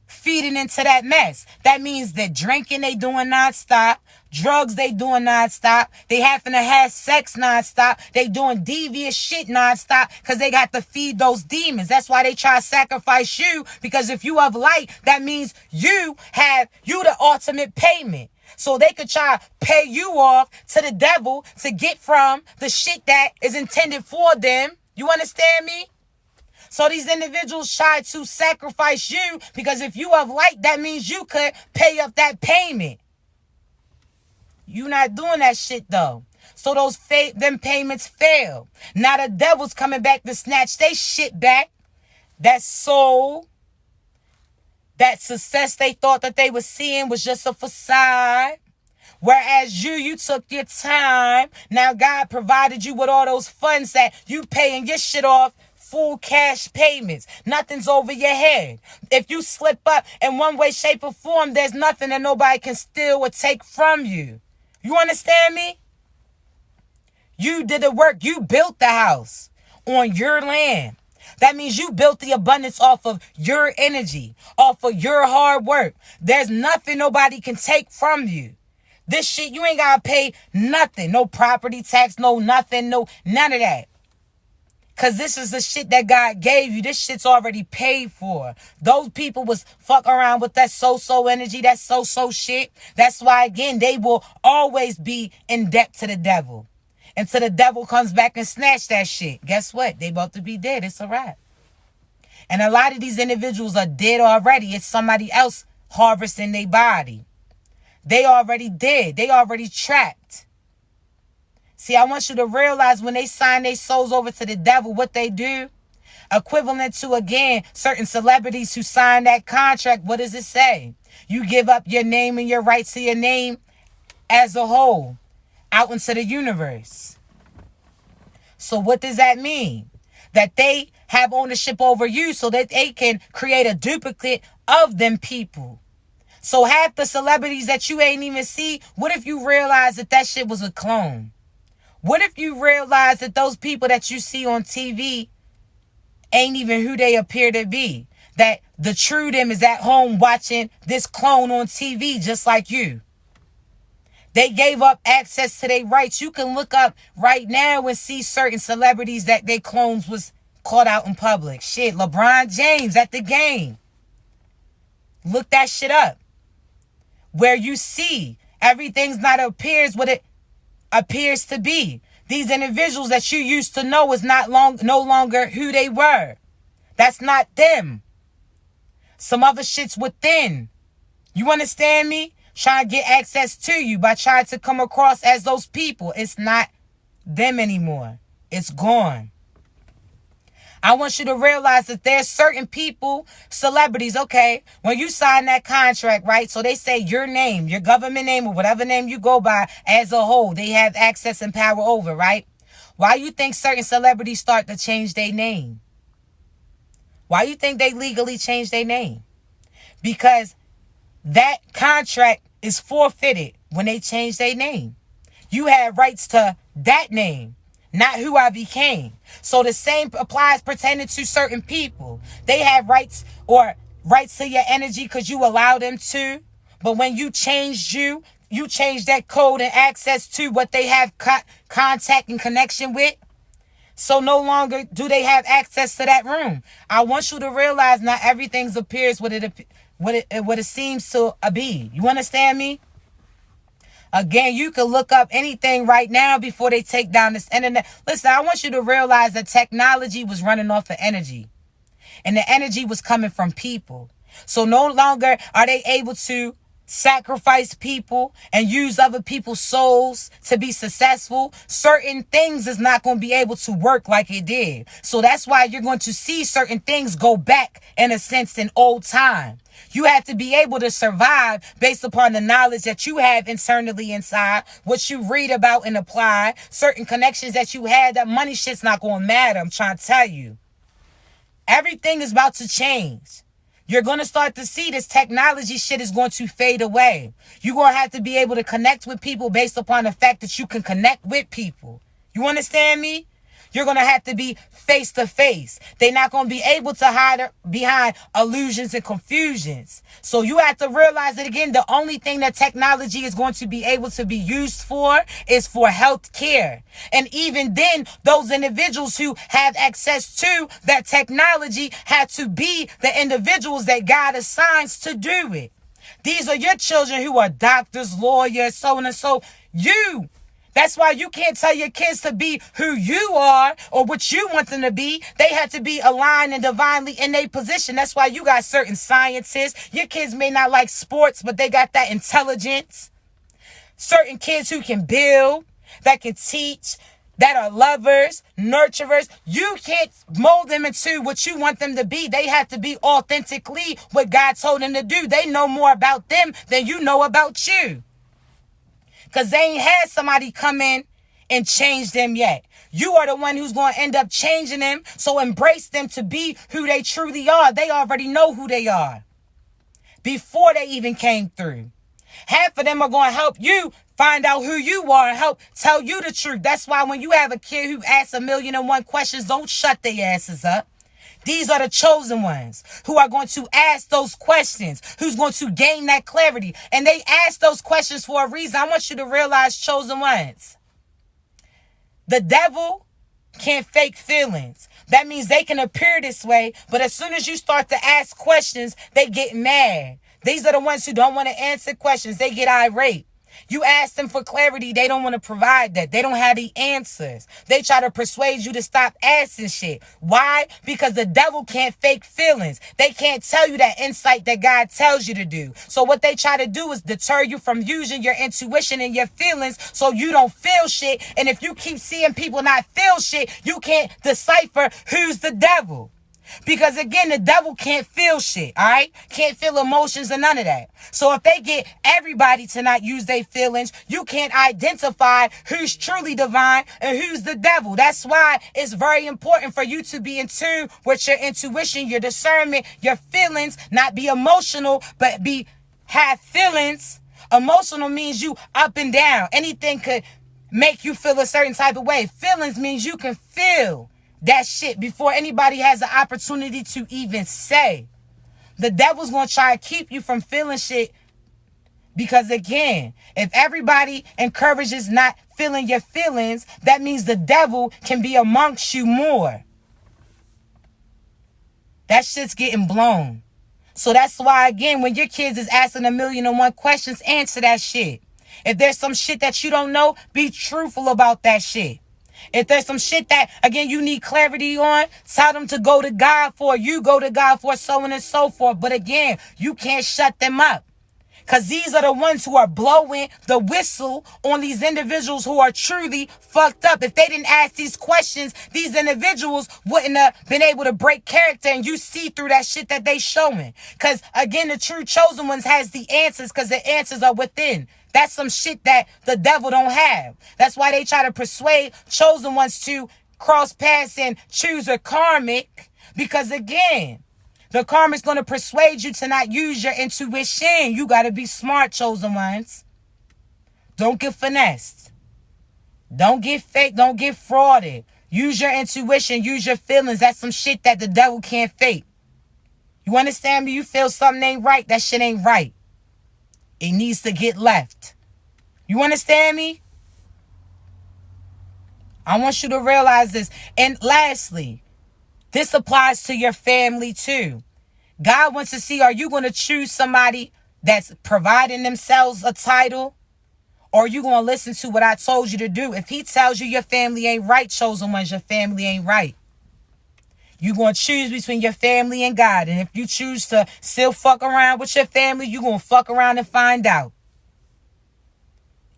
feeding into that mess. That means that drinking they doing nonstop, drugs they doing nonstop, they having to have sex nonstop, they doing devious shit nonstop because they got to feed those demons. That's why they try to sacrifice you, because if you have light, that means you the ultimate payment. So they could try to pay you off to the devil to get from the shit that is intended for them. You understand me? So these individuals try to sacrifice you because if you have light, that means you could pay up that payment. You not doing that shit though. So them payments fail. Now the devil's coming back to snatch they shit back. That soul, that success they thought that they were seeing was just a facade. Whereas you took your time. Now God provided you with all those funds that you paying your shit off. Full cash payments. Nothing's over your head. If you slip up in one way, shape, or form, there's nothing that nobody can steal or take from you. You understand me? You did the work. You built the house on your land. That means you built the abundance off of your energy, off of your hard work. There's nothing nobody can take from you. This shit, you ain't got to pay nothing. No property tax, no nothing, no none of that. Because this is the shit that God gave you. This shit's already paid for. Those people was fuck around with that so-so energy, that so-so shit. That's why, again, they will always be in debt to the devil. Until the devil comes back and snatch that shit. Guess what? They about to be dead. It's a wrap. And a lot of these individuals are dead already. It's somebody else harvesting their body. They already dead. They already trapped. See, I want you to realize when they sign their souls over to the devil, what they do, equivalent to, again, certain celebrities who sign that contract, what does it say? You give up your name and your rights to your name as a whole out into the universe. So what does that mean? That they have ownership over you so that they can create a duplicate of them people. So half the celebrities that you ain't even see, what if you realize that that shit was a clone? What if you realize that those people that you see on TV ain't even who they appear to be? That the true them is at home watching this clone on TV just like you. They gave up access to their rights. You can look up right now and see certain celebrities that their clones was caught out in public. Shit, LeBron James at the game. Look that shit up. Where you see everything's not appears what it appears to be. These individuals that you used to know is no longer who they were. That's not them. Some other shit's within. You understand me? Trying to get access to you by trying to come across as those people. It's not them anymore. It's gone. I want you to realize that there's certain people, celebrities, okay, when you sign that contract, right? So they say your name, your government name, or whatever name you go by as a whole, they have access and power over, right? Why you think certain celebrities start to change their name? Why you think they legally change their name? Because that contract is forfeited when they change their name. You have rights to that name, not who I became. So the same applies pertaining to certain people. They have rights or rights to your energy because you allow them to. But when you changed you change that code and access to what they have contact and connection with. So no longer do they have access to that room. I want you to realize not everything appears what it seems to be. You understand me? Again, you can look up anything right now before they take down this internet. Listen, I want you to realize that technology was running off of energy. And the energy was coming from people. So no longer are they able to sacrifice people and use other people's souls to be successful. Certain things is not going to be able to work like it did. So that's why you're going to see certain things go back in a sense in old time. You have to be able to survive based upon the knowledge that you have internally inside, what you read about and apply, certain connections that you had. That money shit's not going to matter. I'm trying to tell you. Everything is about to change. You're going to start to see this technology shit is going to fade away. You're going to have to be able to connect with people based upon the fact that you can connect with people. You understand me? You're going to have to be face to face. They're not going to be able to hide behind illusions and confusions. So you have to realize that, again, the only thing that technology is going to be able to be used for is for health care. And even then, those individuals who have access to that technology have to be the individuals that God assigns to do it. These are your children who are doctors, lawyers, so on and so. That's why you can't tell your kids to be who you are or what you want them to be. They have to be aligned and divinely in their position. That's why you got certain scientists. Your kids may not like sports, but they got that intelligence. Certain kids who can build, that can teach, that are lovers, nurturers. You can't mold them into what you want them to be. They have to be authentically what God told them to do. They know more about them than you know about you. Because they ain't had somebody come in and change them yet. You are the one who's going to end up changing them. So embrace them to be who they truly are. They already know who they are before they even came through. Half of them are going to help you find out who you are and help tell you the truth. That's why when you have a kid who asks 1,000,001 questions, don't shut their asses up. These are the chosen ones who are going to ask those questions, who's going to gain that clarity. And they ask those questions for a reason. I want you to realize, chosen ones, the devil can't fake feelings. That means they can appear this way, but as soon as you start to ask questions, they get mad. These are the ones who don't want to answer questions. They get irate. You ask them for clarity, they don't want to provide that. They don't have the answers. They try to persuade you to stop asking shit. Why? Because the devil can't fake feelings. They can't tell you that insight that God tells you to do. So what they try to do is deter you from using your intuition and your feelings so you don't feel shit. And if you keep seeing people not feel shit, you can't decipher who's the devil. Because again, the devil can't feel shit, all right? Can't feel emotions and none of that. So if they get everybody to not use their feelings, you can't identify who's truly divine and who's the devil. That's why it's very important for you to be in tune with your intuition, your discernment, your feelings, not be emotional, but have feelings. Emotional means you up and down. Anything could make you feel a certain type of way. Feelings means you can feel that shit before anybody has the opportunity to even say. The devil's gonna try to keep you from feeling shit because again, if everybody encourages not feeling your feelings, that means the devil can be amongst you more. That shit's getting blown. So that's why again, when your kids is asking 1,000,001 questions, answer that shit. If there's some shit that you don't know, be truthful about that shit. If there's some shit that, again, you need clarity on, tell them to go to God for. You go to God for, so on and so forth. But again, you can't shut them up. Because these are the ones who are blowing the whistle on these individuals who are truly fucked up. If they didn't ask these questions, these individuals wouldn't have been able to break character, and you see through that shit that they showing. Because again, the true chosen ones has the answers because the answers are within. That's some shit that the devil don't have. That's why they try to persuade chosen ones to cross paths and choose a karmic. Because again, the karmic's going to persuade you to not use your intuition. You got to be smart, chosen ones. Don't get finessed. Don't get fake. Don't get frauded. Use your intuition. Use your feelings. That's some shit that the devil can't fake. You understand me? You feel something ain't right. That shit ain't right. It needs to get left. You understand me? I want you to realize this. And lastly, this applies to your family too. God wants to see, are you going to choose somebody that's providing themselves a title? Or are you going to listen to what I told you to do? If he tells you your family ain't right, chosen ones, your family ain't right. You're going to choose between your family and God. And if you choose to still fuck around with your family, you're going to fuck around and find out.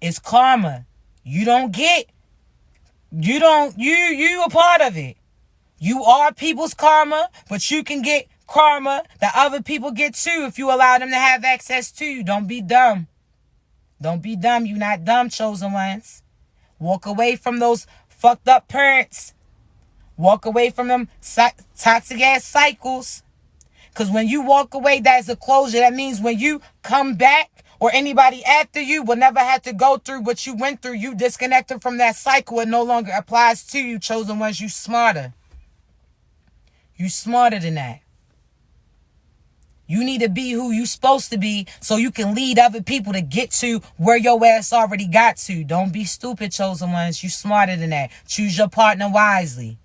It's karma. You don't get. You a part of it. You are people's karma, but you can get karma that other people get too if you allow them to have access to you. Don't be dumb. Don't be dumb. You're not dumb, chosen ones. Walk away from those fucked up parents. Walk away from them toxic ass cycles. Because when you walk away, that's a closure. That means when you come back, or anybody after you will never have to go through what you went through. You disconnected from that cycle. It no longer applies to you, chosen ones. You smarter. You smarter than that. You need to be who you supposed to be so you can lead other people to get to where your ass already got to. Don't be stupid, chosen ones. You smarter than that. Choose your partner wisely.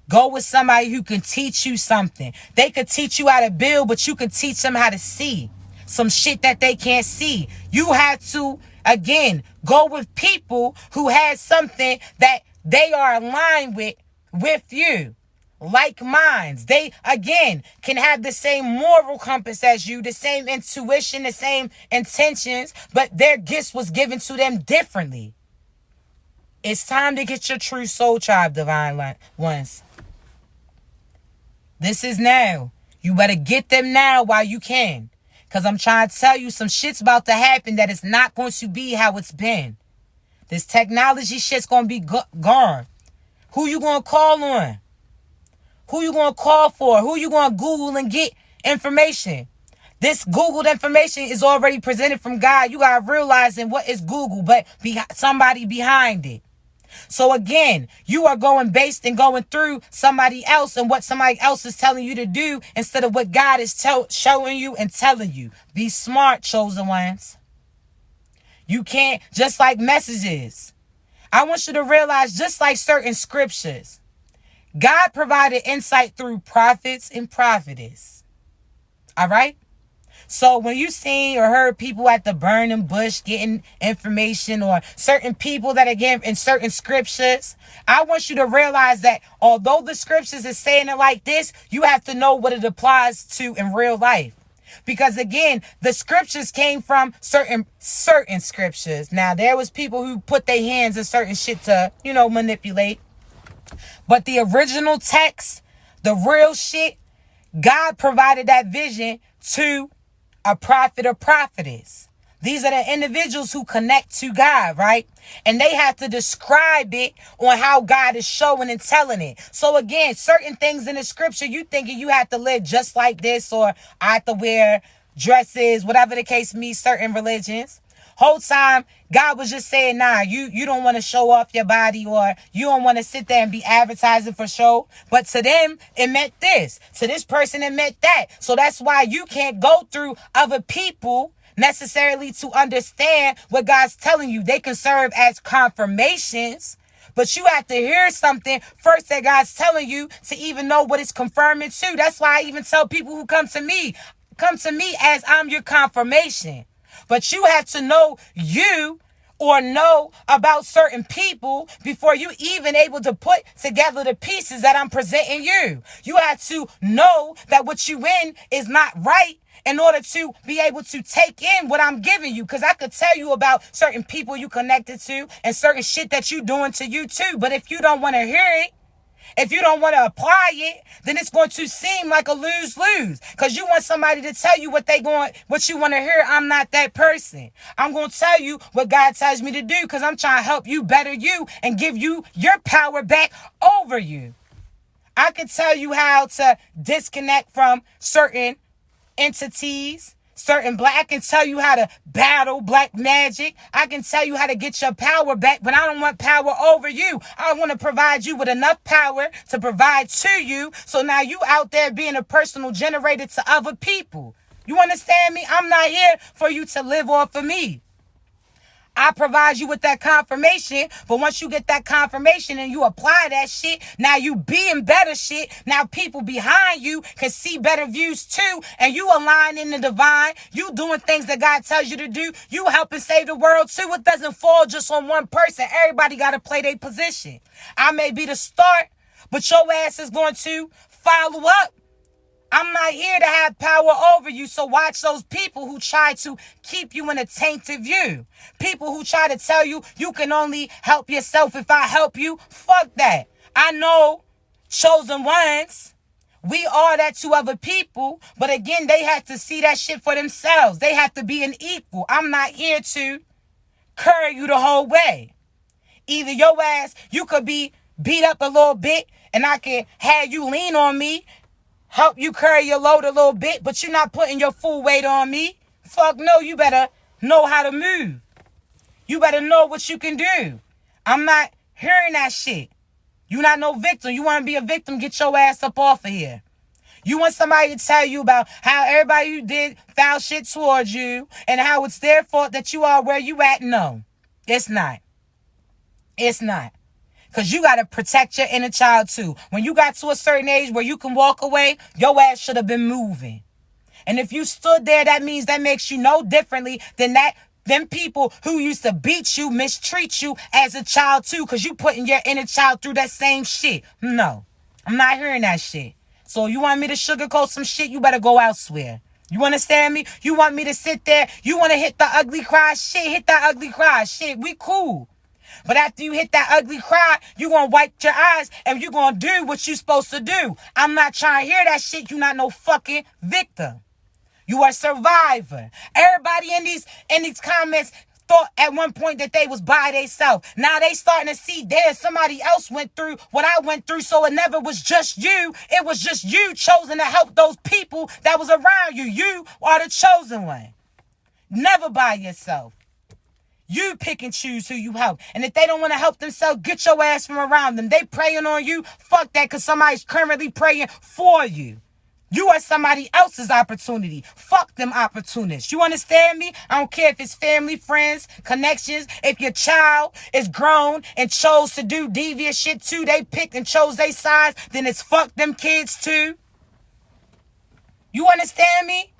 Go with somebody who can teach you something. They could teach you how to build, but you can teach them how to see. Some shit that they can't see. You have to, again, go with people who has something that they are aligned with you. Like minds. They, again, can have the same moral compass as you, the same intuition, the same intentions, but their gifts was given to them differently. It's time to get your true soul tribe, divine ones. This is now. You better get them now while you can. Because I'm trying to tell you some shit's about to happen that is not going to be how it's been. This technology shit's going to be gone. Who you going to call on? Who you going to call for? Who you going to Google and get information? This Googled information is already presented from God. You got to realize what is Google, but somebody behind it. So again, you are going based and going through somebody else and what somebody else is telling you to do instead of what God is showing you and telling you. Be smart, chosen ones. You can't, just like messages. I want you to realize, just like certain scriptures, God provided insight through prophets and prophetess. All right? So when you seen or heard people at the burning bush getting information, or certain people that are given in certain scriptures, I want you to realize that although the scriptures is saying it like this, you have to know what it applies to in real life. Because again, the scriptures came from certain scriptures. Now, there was people who put their hands in certain shit to, manipulate. But the original text, the real shit, God provided that vision to a prophet or prophetess. These are the individuals who connect to God, right? And they have to describe it on how God is showing and telling it. So again, certain things in the scripture, you thinking you have to live just like this, or I have to wear dresses, whatever the case may be, certain religions. Whole time, God was just saying, nah, you don't want to show off your body, or you don't want to sit there and be advertising for show. But to them, it meant this. To this person, it meant that. So that's why you can't go through other people necessarily to understand what God's telling you. They can serve as confirmations, but you have to hear something first that God's telling you to even know what it's confirming to. That's why I even tell people who come to me as I'm your confirmation. But you have to know you, or know about certain people, before you even able to put together the pieces that I'm presenting you. You have to know that what you in is not right in order to be able to take in what I'm giving you. Because I could tell you about certain people you connected to and certain shit that you doing to you too. But if you don't want to hear it, if you don't want to apply it, then it's going to seem like a lose-lose. Because you want somebody to tell you what you want to hear. I'm not that person. I'm going to tell you what God tells me to do, because I'm trying to help you better you and give you your power back over you. I can tell you how to disconnect from certain entities, I can tell you how to battle black magic. I can tell you how to get your power back, but I don't want power over you. I want to provide you with enough power to provide to you. So now you out there being a personal generator to other people. You understand me? I'm not here for you to live off of me. I provide you with that confirmation, but once you get that confirmation and you apply that shit, now you being better shit. Now people behind you can see better views too, and you align in the divine. You doing things that God tells you to do. You helping save the world too. It doesn't fall just on one person. Everybody got to play their position. I may be the start, but your ass is going to follow up. I'm not here to have power over you, so watch those people who try to keep you in a tainted view. People who try to tell you you can only help yourself if I help you. Fuck that. I know chosen ones. We are that to other people, but again, they have to see that shit for themselves. They have to be an equal. I'm not here to carry you the whole way. Either your ass, you could be beat up a little bit, and I can have you lean on me, help you carry your load a little bit, but you're not putting your full weight on me. Fuck no, you better know how to move. You better know what you can do. I'm not hearing that shit. You not no victim. You want to be a victim, get your ass up off of here. You want somebody to tell you about how everybody who did foul shit towards you and how it's their fault that you are where you at? No, it's not. It's not. Because you got to protect your inner child too. When you got to a certain age where you can walk away, your ass should have been moving. And if you stood there, that means that makes you no differently than them people who used to beat you, mistreat you as a child too, because you putting your inner child through that same shit. No, I'm not hearing that shit. So you want me to sugarcoat some shit, you better go elsewhere. You understand me? You want me to sit there, you want to hit the ugly cry shit, hit that ugly cry shit. We cool. But after you hit that ugly cry, you going to wipe your eyes and you going to do what you supposed to do. I'm not trying to hear that shit. You not no fucking victim. You are a survivor. Everybody in these comments thought at one point that they was by themselves. Now they starting to see there's somebody else went through what I went through, so it never was just you. It was just you chosen to help those people that was around you. You are the chosen one. Never by yourself. You pick and choose who you help. And if they don't want to help themselves, get your ass from around them. They praying on you. Fuck that, because somebody's currently praying for you. You are somebody else's opportunity. Fuck them opportunists. You understand me? I don't care if it's family, friends, connections. If your child is grown and chose to do devious shit too, they picked and chose their sides, then it's fuck them kids too. You understand me?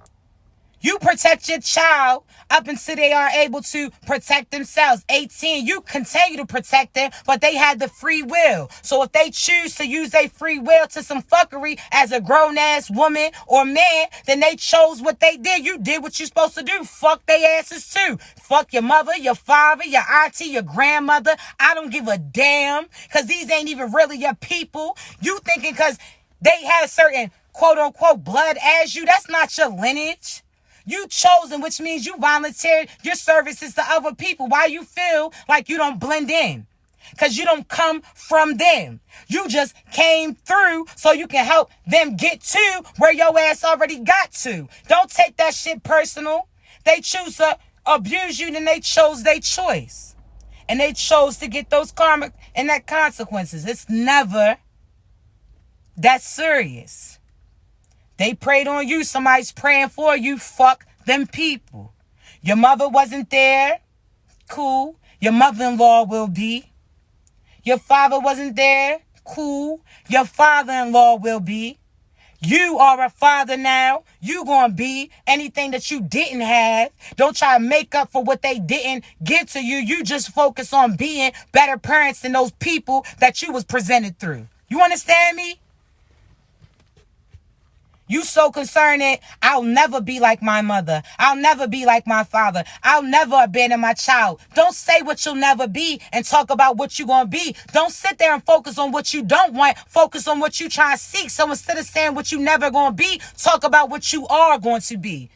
You protect your child up until they are able to protect themselves. 18, you continue to protect them, but they had the free will. So if they choose to use their free will to some fuckery as a grown-ass woman or man, then they chose what they did. You did what you're supposed to do. Fuck their asses too. Fuck your mother, your father, your auntie, your grandmother. I don't give a damn, because these ain't even really your people. You thinking because they had certain quote-unquote blood as you, that's not your lineage. You chosen, which means you volunteered your services to other people. Why you feel like you don't blend in? Because you don't come from them. You just came through so you can help them get to where your ass already got to. Don't take that shit personal. They choose to abuse you, then they chose their choice. And they chose to get those karmic and that consequences. It's never that serious. They prayed on you. Somebody's praying for you. Fuck them people. Your mother wasn't there. Cool. Your mother-in-law will be. Your father wasn't there. Cool. Your father-in-law will be. You are a father now. You gonna be anything that you didn't have. Don't try to make up for what they didn't give to you. You just focus on being better parents than those people that you was presented through. You understand me? You so concerned that I'll never be like my mother. I'll never be like my father. I'll never abandon my child. Don't say what you'll never be and talk about what you're going to be. Don't sit there and focus on what you don't want. Focus on what you try to seek. So instead of saying what you never going to be, talk about what you are going to be.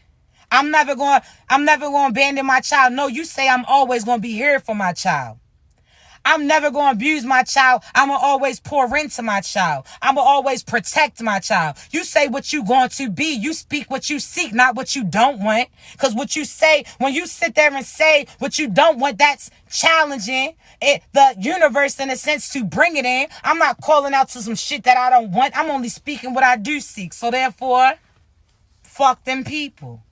I'm never going to abandon my child. No, you say I'm always going to be here for my child. I'm never going to abuse my child. I'm going to always pour into my child. I'm going to always protect my child. You say what you going to be. You speak what you seek, not what you don't want. Because what you say, when you sit there and say what you don't want, that's challenging the universe in a sense to bring it in. I'm not calling out to some shit that I don't want. I'm only speaking what I do seek. So therefore, fuck them people.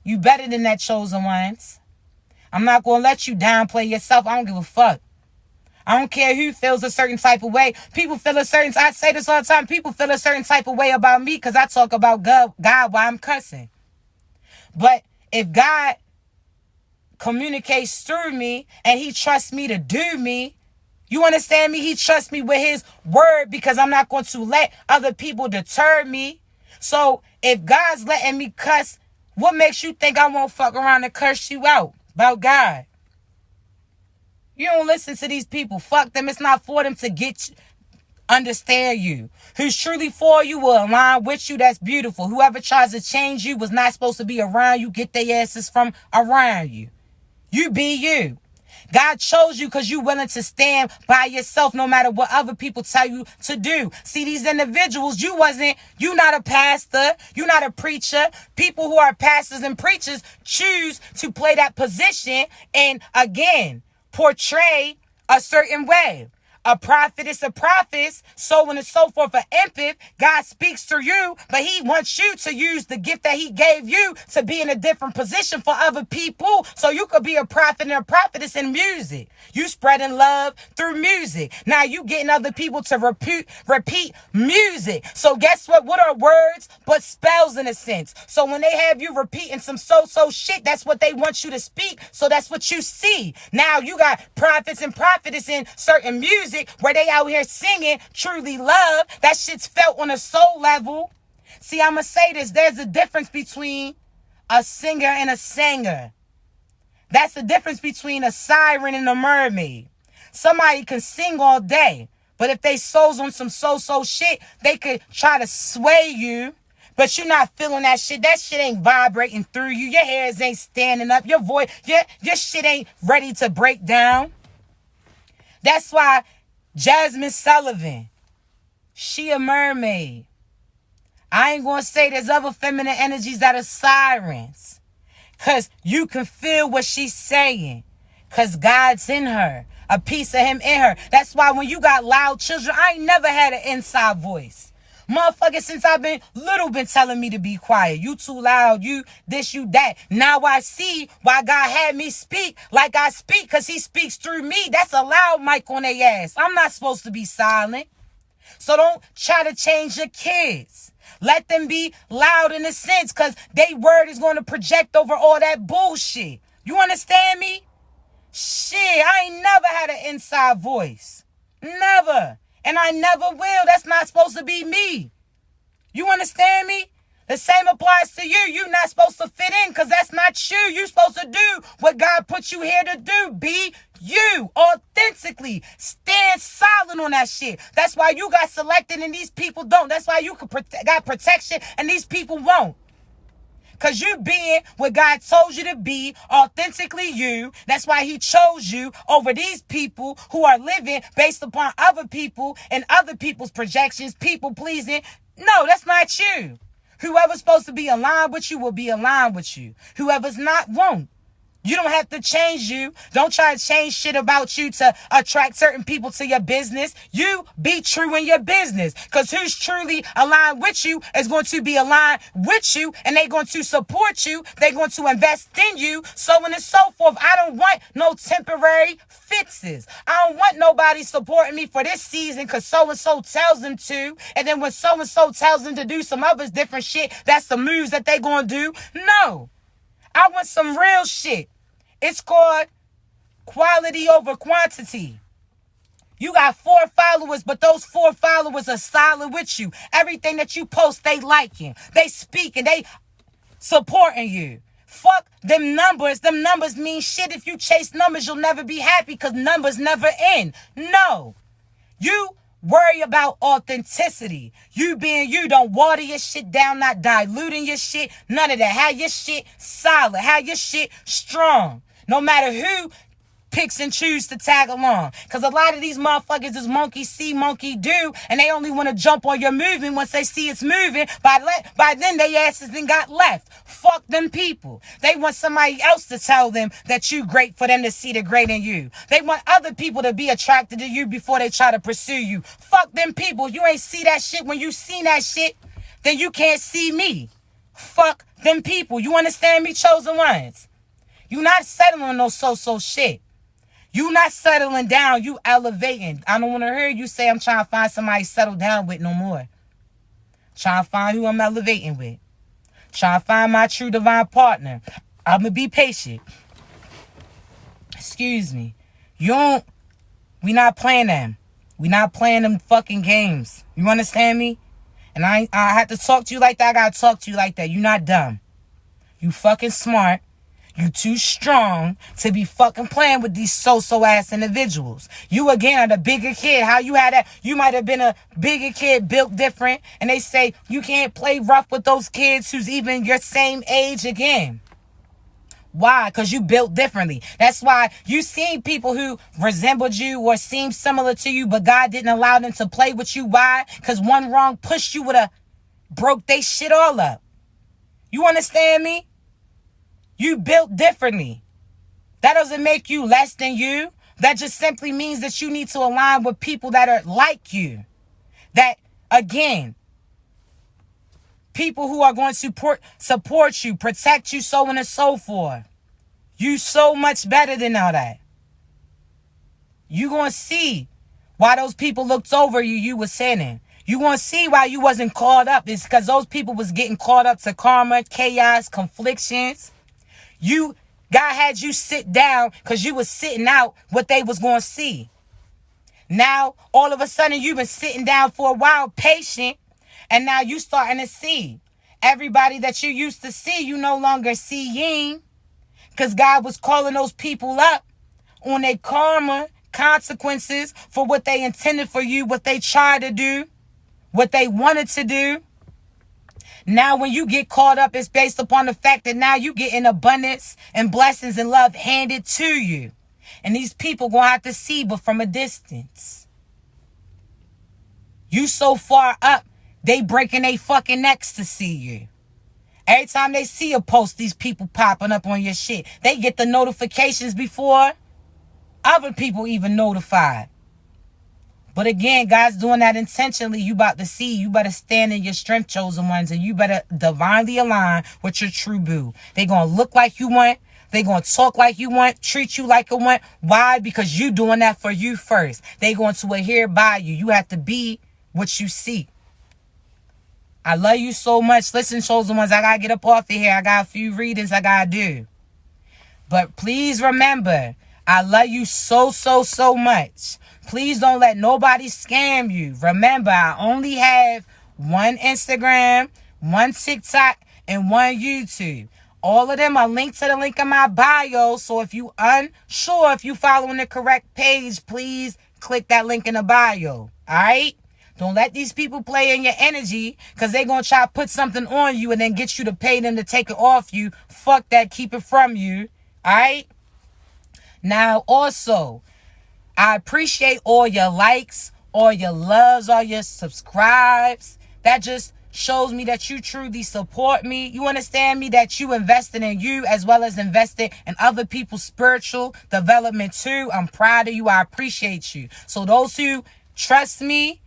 You better than that, chosen ones. I'm not going to let you downplay yourself. I don't give a fuck. I don't care who feels a certain type of way. People feel a certain, I say this all the time, people feel a certain type of way about me because I talk about God while I'm cussing. But if God communicates through me and he trusts me to do me, you understand me? He trusts me with his word because I'm not going to let other people deter me. So if God's letting me cuss, what makes you think I won't fuck around and curse you out about God? You don't listen to these people. Fuck them. It's not for them to understand you. Who's truly for you will align with you. That's beautiful. Whoever tries to change you was not supposed to be around you. Get their asses from around you. You be you. God chose you because you're willing to stand by yourself no matter what other people tell you to do. See, these individuals, you're not a pastor. You're not a preacher. People who are pastors and preachers choose to play that position and, again, portray a certain way. A prophet is a prophet, so on and so forth. An empath, God speaks through you, but he wants you to use the gift that he gave you to be in a different position for other people. So you could be a prophet and a prophetess in music. You spreading love through music. Now you getting other people to repeat music. So guess what? What are words but spells in a sense? So when they have you repeating some so-so shit, that's what they want you to speak. So that's what you see. Now you got prophets and prophetess in certain music where they out here singing truly love. That shit's felt on a soul level. See, I'm going to say this. There's a difference between a singer and a singer. That's the difference between a siren and a mermaid. Somebody can sing all day, but if they soul's on some so-so shit, they could try to sway you, but you're not feeling that shit. That shit ain't vibrating through you. Your hairs ain't standing up. Your voice, your shit ain't ready to break down. That's why Jasmine Sullivan, she a mermaid. I ain't going to say there's other feminine energies that are sirens. Because you can feel what she's saying. Because God's in her. A piece of him in her. That's why when you got loud children, I ain't never had an inside voice. Motherfucker, since I've been little, been telling me to be quiet. You too loud, you this, you that. Now I see why God had me speak like I speak, because he speaks through me. That's a loud mic on their ass. I'm not supposed to be silent. So don't try to change your kids. Let them be loud in a sense, because their word is going to project over all that bullshit. You understand me? Shit, I ain't never had an inside voice. Never. And I never will. That's not supposed to be me. You understand me? The same applies to you. You're not supposed to fit in, because that's not you. You're supposed to do what God put you here to do. Be you authentically. Stand silent on that shit. That's why you got selected and these people don't. That's why you got protection and these people won't. Because you being what God told you to be, authentically you. That's why he chose you over these people who are living based upon other people and other people's projections, people pleasing. No, that's not you. Whoever's supposed to be aligned with you will be aligned with you. Whoever's not won't. You don't have to change you. Don't try to change shit about you to attract certain people to your business. You be true in your business. Because who's truly aligned with you is going to be aligned with you, and they're going to support you. They're going to invest in you, so on and so forth. I don't want no temporary fixes. I don't want nobody supporting me for this season because so-and-so tells them to. And then when so-and-so tells them to do some other different shit, that's the moves that they're going to do. No. I want some real shit. It's called quality over quantity. You got 4 followers, but those 4 followers are solid with you. Everything that you post, they liking. They speaking. They supporting you. Fuck them numbers. Them numbers mean shit. If you chase numbers, you'll never be happy because numbers never end. No. You worry about authenticity. You being you. Don't water your shit down, not diluting your shit. None of that. Have your shit solid. Have your shit strong. No matter who picks and choose to tag along. Because a lot of these motherfuckers is monkey see, monkey do. And they only want to jump on your movement once they see it's moving. By then, they asses then got left. Fuck them people. They want somebody else to tell them that you great for them to see the great in you. They want other people to be attracted to you before they try to pursue you. Fuck them people. You ain't see that shit. When you seen that shit, then you can't see me. Fuck them people. You understand me, chosen ones? You not settling on no so-so shit. You not settling down. You elevating. I don't want to hear you say I'm trying to find somebody to settle down with no more. Trying to find who I'm elevating with. Trying to find my true divine partner. I'm going to be patient. Excuse me. We not playing them. We not playing them fucking games. You understand me? And I have to talk to you like that. I got to talk to you like that. You not dumb. You fucking smart. You too strong to be fucking playing with these so-so ass individuals. You again are the bigger kid. How you had that? You might have been a bigger kid, built different. And they say you can't play rough with those kids who's even your same age again. Why? Because you built differently. That's why you seen people who resembled you or seemed similar to you, but God didn't allow them to play with you. Why? Because one wrong push you would have broke they shit all up. You understand me? You built differently. That doesn't make you less than you. That just simply means that you need to align with people that are like you. That, again, people who are going to support you, protect you, so on and so forth. You so much better than all that. You going to see why those people looked over you, you were sinning. You going to see why you wasn't caught up. It's because those people was getting caught up to karma, chaos, conflictions. God had you sit down because you was sitting out what they was going to see. Now, all of a sudden, you've been sitting down for a while, patient, and now you starting to see. Everybody that you used to see, you no longer seeing, because God was calling those people up on their karma, consequences for what they intended for you, what they tried to do, what they wanted to do. Now, when you get caught up, it's based upon the fact that now you get in abundance and blessings and love handed to you. And these people going to have to see, but from a distance. You so far up, they breaking their fucking necks to see you. Every time they see a post, these people popping up on your shit. They get the notifications before other people even notified. But again, God's doing that intentionally. You about to see. You better stand in your strength, chosen ones. And you better divinely align with your true boo. They going to look like you want. They going to talk like you want. Treat you like you want. Why? Because you doing that for you first. They going to adhere by you. You have to be what you see. I love you so much. Listen, chosen ones, I got to get up off of here. I got a few readings I got to do. But please remember, I love you so, so, so much. Please don't let nobody scam you. Remember, I only have one Instagram, one TikTok, and one YouTube. All of them are linked to the link in my bio. So if you unsure if you following the correct page, please click that link in the bio. All right? Don't let these people play in your energy, because they're going to try to put something on you and then get you to pay them to take it off you. Fuck that. Keep it from you. All right? Now, also, I appreciate all your likes, all your loves, all your subscribes. That just shows me that you truly support me. You understand me? That you invested in you as well as invested in other people's spiritual development too. I'm proud of you. I appreciate you. So those who trust me,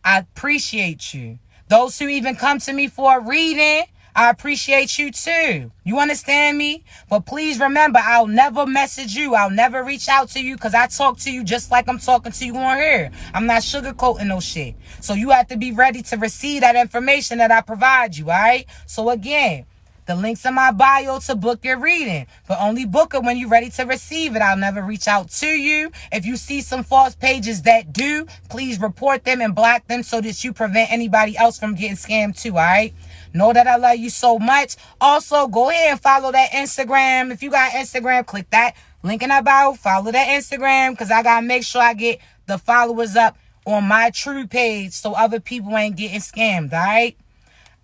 I appreciate you. Those who even come to me for a reading, I appreciate you too. You understand me? But please remember, I'll never message you. I'll never reach out to you, because I talk to you just like I'm talking to you on here. I'm not sugarcoating no shit. So you have to be ready to receive that information that I provide you, all right? So again, the link's in my bio to book your reading. But only book it when you're ready to receive it. I'll never reach out to you. If you see some false pages that do, please report them and block them so that you prevent anybody else from getting scammed too, all right? Know that I love you so much. Also, go ahead and follow that Instagram. If you got Instagram, click that link in that bio. Follow that Instagram, because I got to make sure I get the followers up on my true page so other people ain't getting scammed, all right?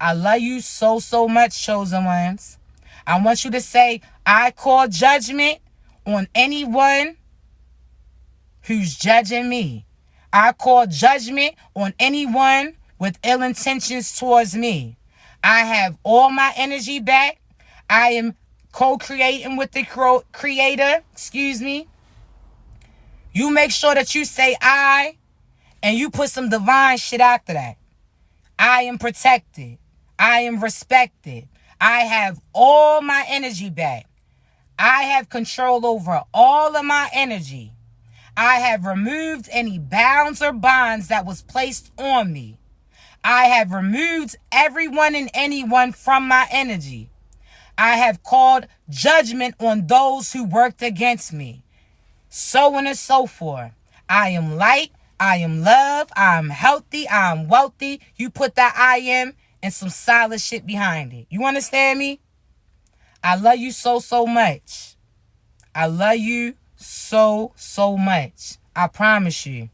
I love you so, so much, chosen ones. I want you to say, I call judgment on anyone who's judging me. I call judgment on anyone with ill intentions towards me. I have all my energy back. I am co-creating with the creator. You make sure that you say I, and you put some divine shit after that. I am protected. I am respected. I have all my energy back. I have control over all of my energy. I have removed any bounds or bonds that was placed on me. I have removed everyone and anyone from my energy. I have called judgment on those who worked against me. So on and so forth. I am light. I am love. I am healthy. I am wealthy. You put that I am and some solid shit behind it. You understand me? I love you so, so much. I love you so, so much. I promise you.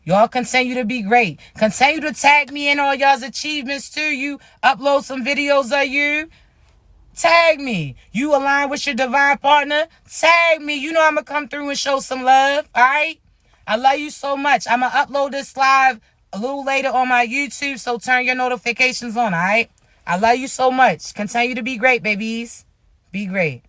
Y'all continue to be great. Continue to tag me in all y'all's achievements too. You upload some videos of you. Tag me. You align with your divine partner. Tag me. You know I'm going to come through and show some love. All right? I love you so much. I'm going to upload this live a little later on my YouTube, so turn your notifications on, all right? I love you so much. Continue to be great, babies. Be great.